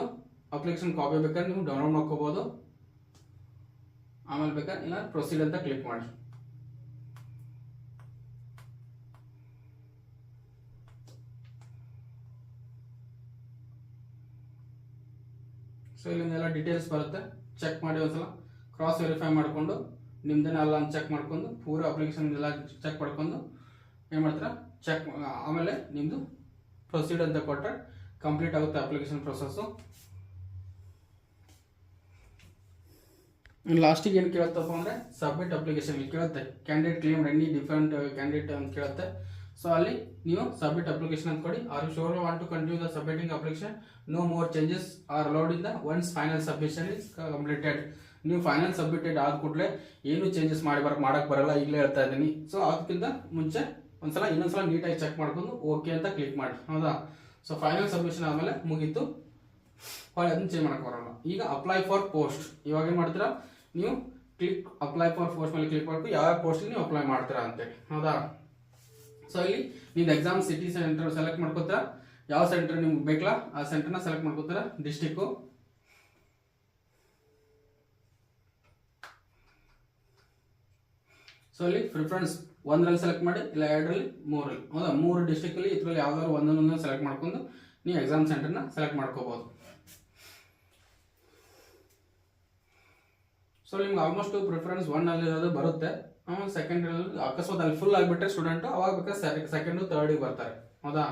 ಅಪ್ಲಿಕೇಶನ್ ಕಾಪಿ ಬೇಕಾದ್ರೆ ನೀವು ಡೌನ್ಲೋಡ್ ಮಾಡ್ಕೋಬೋದು. ಆಮೇಲೆ ಬೇಕಾದ್ರೆ ಇಲ್ಲ ಪ್ರೊಸೀಡ್ ಅಂತ ಕ್ಲಿಕ್ ಮಾಡಿ. ಸೊ ಇಲ್ಲಿಂದೆಲ್ಲ ಡೀಟೇಲ್ಸ್ ಬರುತ್ತೆ, ಚೆಕ್ ಮಾಡಿ ಒಂದ್ಸಲ. ಕ್ರಾಸ್ ವೆರಿಫೈ ಮಾಡಿಕೊಂಡು ನಿಮ್ದೇನೆಲ್ಲ ಚೆಕ್ ಮಾಡ್ಕೊಂಡು ಪೂರ ಅಪ್ಲಿಕೇಶನ್ ಎಲ್ಲ ಚೆಕ್ ಮಾಡ್ಕೊಂಡು ಏನು ಮಾಡ್ತೀರಾ ಚೆಕ್, ಆಮೇಲೆ ನಿಮ್ಮದು ಪ್ರೊಸೀಡ್ ಅಂತ ಕೊಟ್ಟರೆ ಕಂಪ್ಲೀಟ್ ಆಗುತ್ತೆ ಅಪ್ಲಿಕೇಶನ್ ಪ್ರೊಸೆಸ್ಸು. ಲಾಸ್ಟಿಗೆ ಏನು ಕೇಳುತ್ತಪ್ಪ ಅಂದರೆ ಸಬ್ಮಿಟ್ ಅಪ್ಲಿಕೇಶನ್ ಕೇಳುತ್ತೆ, candidate claim any different candidate ಅಂತ ಕೇಳುತ್ತೆ. ಸೊ ಅಲ್ಲಿ ನೀವು ಸಬ್ಮಿಟ್ ಅಪ್ಲಿಕೇಶನ್ ಅಂತ ಕೊಡಿ. Are you sure want to continue the submitting application, no more changes are allowed in the once final submission is completed. ನೀವು final submitted ಆದ ಕೂಡಲೇ ಏನು ಚೇಂಜಸ್ ಮಾಡಕ್ಕೆ ಬರಲ್ಲ, ಈಗಲೇ ಹೇಳ್ತಾ ಇದ್ದೀನಿ. ಸೊ ಅದಕ್ಕಿಂತ ಮುಂಚೆ ಇನ್ನೊಂದ್ಸಲ ನೀಟಾಗಿ ಚೆಕ್ ಮಾಡ್ಕೊಂಡು ಓಕೆ ಅಂತ ಕ್ಲಿಕ್ ಮಾಡಿ, ಹೌದಾ. ಸೊ ಫೈನಲ್ ಸಬ್ಮಿಷನ್ ಆದಮೇಲೆ ಮುಗೀತು, ಹೊಳೆ ಅದನ್ನ ಚೇಂಜ್ ಮಾಡಕ್ಕೆ ಬರಲ್ಲ. ಈಗ ಅಪ್ಲೈ ಫಾರ್ ಪೋಸ್ಟ್, ಇವಾಗ ಏನು ಮಾಡ್ತೀರಾ ನೀವು ಅಪ್ಲೈ ಫಾರ್ ಪೋಸ್ಟ್ ಮೇಲೆ ಕ್ಲಿಕ್ ಮಾಡ್ಕೊಂಡು ಯಾವ ಪೋಸ್ಟ್ ನೀವು ಅಪ್ಲೈ ಮಾಡ್ತೀರಾ ಅಂತೇಳಿ, ಹೌದಾ. ಸೊ ಇಲ್ಲಿ ನೀವು ಎಕ್ಸಾಮ್ ಸಿಟಿ ಸೆಂಟರ್ ಸೆಲೆಕ್ಟ್ ಮಾಡ್ಕೋತೀರಾ, ಯಾವ ಸೆಂಟರ್ ನಿಮ್ಗೆ ಬೇಕಲ್ಲ ಆ ಸೆಂಟರ್ನ ಸೆಲೆಕ್ಟ್ ಮಾಡ್ಕೋತೀರಾ, ಡಿಸ್ಟಿಕ್ಕು. ಸೊ ಇಲ್ಲಿ ಪ್ರಿಫರೆನ್ಸ್ 1ರಲ್ಲಿ ಸೆಲೆಕ್ಟ್ ಮಾಡಿ, ಇಲ್ಲ 2ರಲ್ಲಿ 3ರಲ್ಲಿ, ಹೌದಾ. 3 ಡಿಸ್ಟಿಕಲ್ಲಿ ಇದರಲ್ಲಿ ಯಾವ್ದಾದ್ರು ಒಂದೊಂದನ್ನು ಸೆಲೆಕ್ಟ್ ಮಾಡ್ಕೊಂಡು ನೀವು ಎಕ್ಸಾಮ್ ಸೆಂಟರ್ನ ಸೆಲೆಕ್ಟ್ ಮಾಡ್ಕೋಬಹುದು. ಸೊ ನಿಮ್ಗೆ ಆಲ್ಮೋಸ್ಟ್ ಪ್ರಿಫರೆನ್ಸ್ 1 ಇರೋದು ಬರುತ್ತೆ. ಸೆಕೆಂಡ್ ಅಕಸ್ಮಾತ್ ಅಲ್ಲಿ ಫುಲ್ ಆಗಿಬಿಟ್ರೆ ಸ್ಟೂಡೆಂಟ್, ಅವಾಗ ಬೇಕಾದ್ರೆ ಸೆಕೆಂಡ್ 3ಗೆ ಬರ್ತಾರೆ, ಹೌದಾ.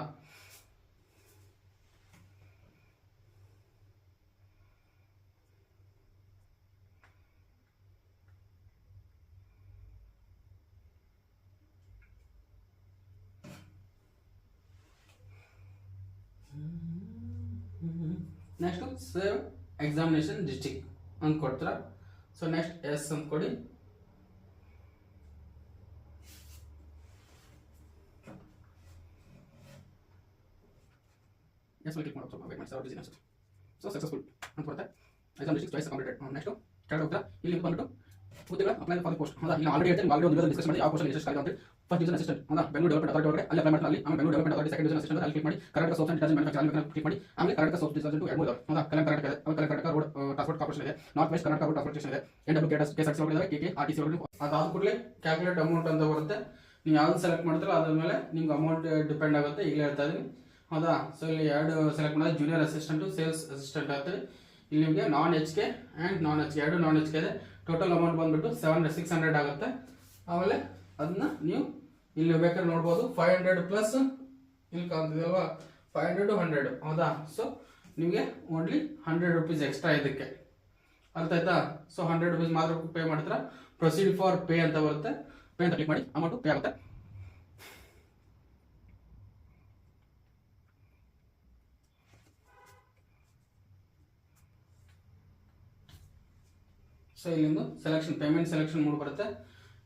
ನೆಕ್ಸ್ಟ್ ಸೇವ್ ಎಕ್ಸಾಮಿನೇಷನ್ ಡಿಸ್ಟ್ರಿಕ್ಟ್ ಅಂತ ಕೊಡ್ತೀರಾ. ಸೊ ನೆಕ್ಸ್ಟ್ ಎಸ್ ಅಂತ ಕೊಡಿ. ಎಸ್ ಕ್ಲಿಕ್ ಮಾಡ್ತೀವಿ. ಸೊ ಸಕ್ಸಸ್ಫುಲ್ ಅಂತ ಬರುತ್ತೆ, exam district choice completed. Next ಕೆಳಗೆ ಹೋಗ್ತಾ ಇಲ್ಲಿ ಬಂದ್ಬಿಟ್ಟು ಹುದ್ದೆಗಳ ಅಪ್ಲೈ ಫಾರ್ ಪೋಸ್ಟ್, ಹೌದಾ. ಈಗ ಆಲ್ರೆಡಿ ಹೇಳ್ತೀನಿ, ಆಲ್ರೆಡಿ ಒಂದು ಡಿಸ್ಕಸ್ ಮಾಡಿ ಯಾವ ಪೋಸ್ಟ್ ಎಷ್ಟು ಅಂತ. ಫಸ್ಟ್ ಡಿವಿಷನ್ ಅಸಿಸ್ಟೆಂಟ್, ಹೌದಾ, ಬೆಂಗಳೂರು ಡೆವಲಪ್ಮೆಂಟ್ ಅಥಾರಿಟಿ ಒಳಗಡೆ ಅಲ್ಲಿ ಅಪ್ಲೈ ಮಾಡ್ತಾರೆ. ಅಲ್ಲಿ ಆಮೇಲೆ Bengaluru development authority second division assistant ಅಲ್ಲಿ ಕ್ಲಿಕ್ ಮಾಡಿ. Karnataka soaps and detergent manufacture ಅಲ್ಲಿ ಕ್ಲಿಕ್ ಮಾಡಿ. ಆಮೇಲೆ ಕರ್ನಾಟಕ ಸೋಪ್ಸ್ ಡಿಟರ್ಜೆಂಟ್ 2 ಇದಾವೆ, ಹೌದಾ. ಕರ್ನಾಟಕ ರೋಡ್ ಟ್ರಾನ್ಸ್ಪೋರ್ಟ್ ಕಾರ್ಪೊರೇಷನ್ ಇದೆ, north west Karnataka road transportation ಇದೆ, NWKSRTC ಒಳಗಡೆ ಇದೆ, KKRTC ಒಳಗಡೆ. ಅದಾದ ಕೂಡಲೇ ಕ್ಯಾಲ್ಕುಲೇಟ್ ಅಮೌಂಟ್ ಅಂತ ಬರುತ್ತೆ. ನೀವು ಯಾವ್ದು ಸೆಲೆಕ್ಟ್ ಮಾಡ್ತೀರೋ ಅದ್ರ ಮೇಲೆ ನಿಮ್ಗೆ ಅಮೌಂಟ್ ಡಿಪೆಂಡ್ ಆಗುತ್ತೆ, ಈಗಲೇ ಹೇಳ್ತಾ ಇದೀನಿ, ಹೌದಾ. ಸೊ ಇಲ್ಲಿ 2 ಸೆಲೆಕ್ಟ್ ಮಾಡಿದ್ರೆ ಜೂನಿಯರ್ ಅಸಿಸ್ಟೆಂಟ್ ಸೇಲ್ಸ್ ಅಸಿಸ್ಟೆಂಟ್ ಆಗ್ತದೆ. ಇಲ್ಲಿ ನಿಮಗೆ ನಾನ್ HK and non HK 2 non HK ಇದೆ. ಟೋಟಲ್ ಅಮೌಂಟ್ ಬಂದ್ಬಿಟ್ಟು 600 ಆಗುತ್ತೆ. ಆಮೇಲೆ ಅದನ್ನ ನೀವು ಇಲ್ಲಿ ಬೇಕಾದ್ರೆ ನೋಡ್ಬೋದು, 500 ಪ್ಲಸ್ ಇಲ್ಲಿ ಕಾಣ್ತಿದೆಯಲ್ವಾ, 500 to 100, ಹೌದಾ. ಸೊ ನಿಮಗೆ ಓನ್ಲಿ 100 ರೂಪೀಸ್ ಎಕ್ಸ್ಟ್ರಾ ಇದಕ್ಕೆ, ಅರ್ಥ ಆಯ್ತಾ. ಸೊ 100 ರೂಪೀಸ್ ಮಾತ್ರ ಪೇ ಮಾಡ್ತೀರಾ. ಪ್ರೊಸೀಡ್ ಫಾರ್ ಪೇ ಅಂತ ಬರುತ್ತೆ, ಪೇ ಅಂತ ಕ್ಲಿಕ್ ಮಾಡಿ, ಅಮೌಂಟ್ ಪೇ ಆಗುತ್ತೆ. ಸೊ ಇಲ್ಲಿಂದ ಸೆಲೆಕ್ಷನ್ ಪೇಮೆಂಟ್ ಸೆಲೆಕ್ಷನ್ ಮೂಡ್ ಬರುತ್ತೆ,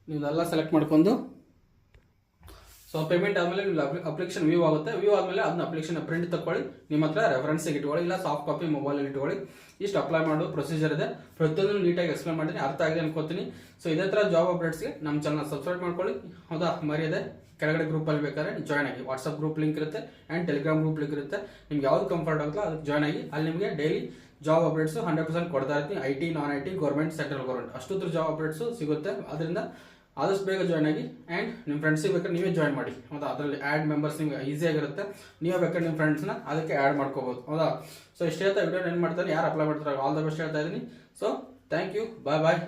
ನೀವೆಲ್ಲ ಸೆಲೆಕ್ಟ್ ಮಾಡ್ಕೊಂಡು. ಸೊ ಪೇಮೆಂಟ್ ಆದಮೇಲೆ ನೀವು ಅಪ್ಲಿಕೇಶನ್ ವ್ಯೂ ಆಗುತ್ತೆ. ವ್ಯೂ ಆದಮೇಲೆ ಅದನ್ನ ಅಪ್ಲಿಕೇಶನ್ ಪ್ರಿಂಟ್ ತಗೊಳ್ಳಿ, ನಿಮ್ಮ ಹತ್ರ ರೆಫರೆನ್ಸಿಗೆ ಇಟ್ಕೊಳ್ಳಿ, ಇಲ್ಲ ಸಾಫ್ಟ್ ಕಾಪಿ ಮೊಬೈಲಲ್ಲಿ ಇಟ್ಕೊಳ್ಳಿ. ಇಷ್ಟು ಅಪ್ಲೈ ಮಾಡೋ ಪ್ರೊಸೀಜರ್ ಇದೆ. ಪ್ರತಿಯೊಂದು ನೀಟಾಗಿ ಎಕ್ಸ್ಪ್ಲೇನ್ ಮಾಡಿದ್ದೀನಿ, ಅರ್ಥ ಆಗಿದೆ ಅನ್ಕೋತೀನಿ. ಸೊ ಇದೇ ಥರ ಜಾಬ್ ಅಪ್ಡೇಟ್ಸ್ಗೆ ನಮ್ಮ ಚಾನಲ್ ಸಬ್ಸ್ಕ್ರೈಬ್ ಮಾಡ್ಕೊಳ್ಳಿ, ಹೌದಾ. ಮರ್ಯಾದೆ ಕೆಳಗಡೆ ಗ್ರೂಪಲ್ಲಿ ಬೇಕಾದ್ರೆ ಜಾಯ್ನ್ ಆಗಿ, ವಾಟ್ಸಪ್ ಗ್ರೂಪ್ ಲಿಂಕ್ ಇರುತ್ತೆ ಆ್ಯಂಡ್ ಟೆಲಿಗ್ರಾಮ್ ಗ್ರೂಪ್ ಲಿಂಕ್ ಇರುತ್ತೆ. ನಿಮ್ಗೆ ಯಾವ್ದು ಕಂಫರ್ಟ್ ಆಗುತ್ತೋ ಅದಕ್ಕೆ ಜಾಯ್ನ್ ಆಗಿ. ಅಲ್ಲಿ ನಿಮಗೆ ಡೈಲಿ ಜಾಬ್ ಅಪ್ಡೇಟ್ಸು 100% ಕೊಡ್ತಾ ಇರ್ತೀನಿ. IT, non IT, government, central government ಅಷ್ಟೊಂದು ಜಾಬ್ ಅಪ್ಡೇಟ್ಸು ಸಿಗುತ್ತೆ. ಅದರಿಂದ ಆದಷ್ಟು ಬೇಗ ಜಾಯ್ನ್ ಆಗಿ. ಆ್ಯಂಡ್ ನಿಮ್ಮ ಫ್ರೆಂಡ್ಸಿಗೆ ಬೇಕಾದ್ರೆ ನೀವೇ ಜಾಯ್ನ್ ಮಾಡಿ, ಹೌದಾ. ಅದರಲ್ಲಿ ಆ್ಯಡ್ ಮೆಂಬರ್ಸ್ ನಿಮ್ಗೆ ಈಸಿಯಾಗಿರುತ್ತೆ. ನೀವೇ ಬೇಕಾದ್ರೆ ನಿಮ್ಮ ಫ್ರೆಂಡ್ಸ್ನ ಅದಕ್ಕೆ ಆ್ಯಡ್ ಮಾಡ್ಕೋಬೋದು, ಹೌದಾ. ಸೊ ಇಷ್ಟೇ ವಿಡಿಯೋ ಏನು ಮಾಡ್ತಾರೆ, ಯಾರು ಅಪ್ಲೈ ಮಾಡ್ತಾರೆ, ಆಲ್ ದ ಬೆಸ್ಟ್ ಹೇಳ್ತಾ ಇದ್ದೀನಿ. So thank you, bye bye.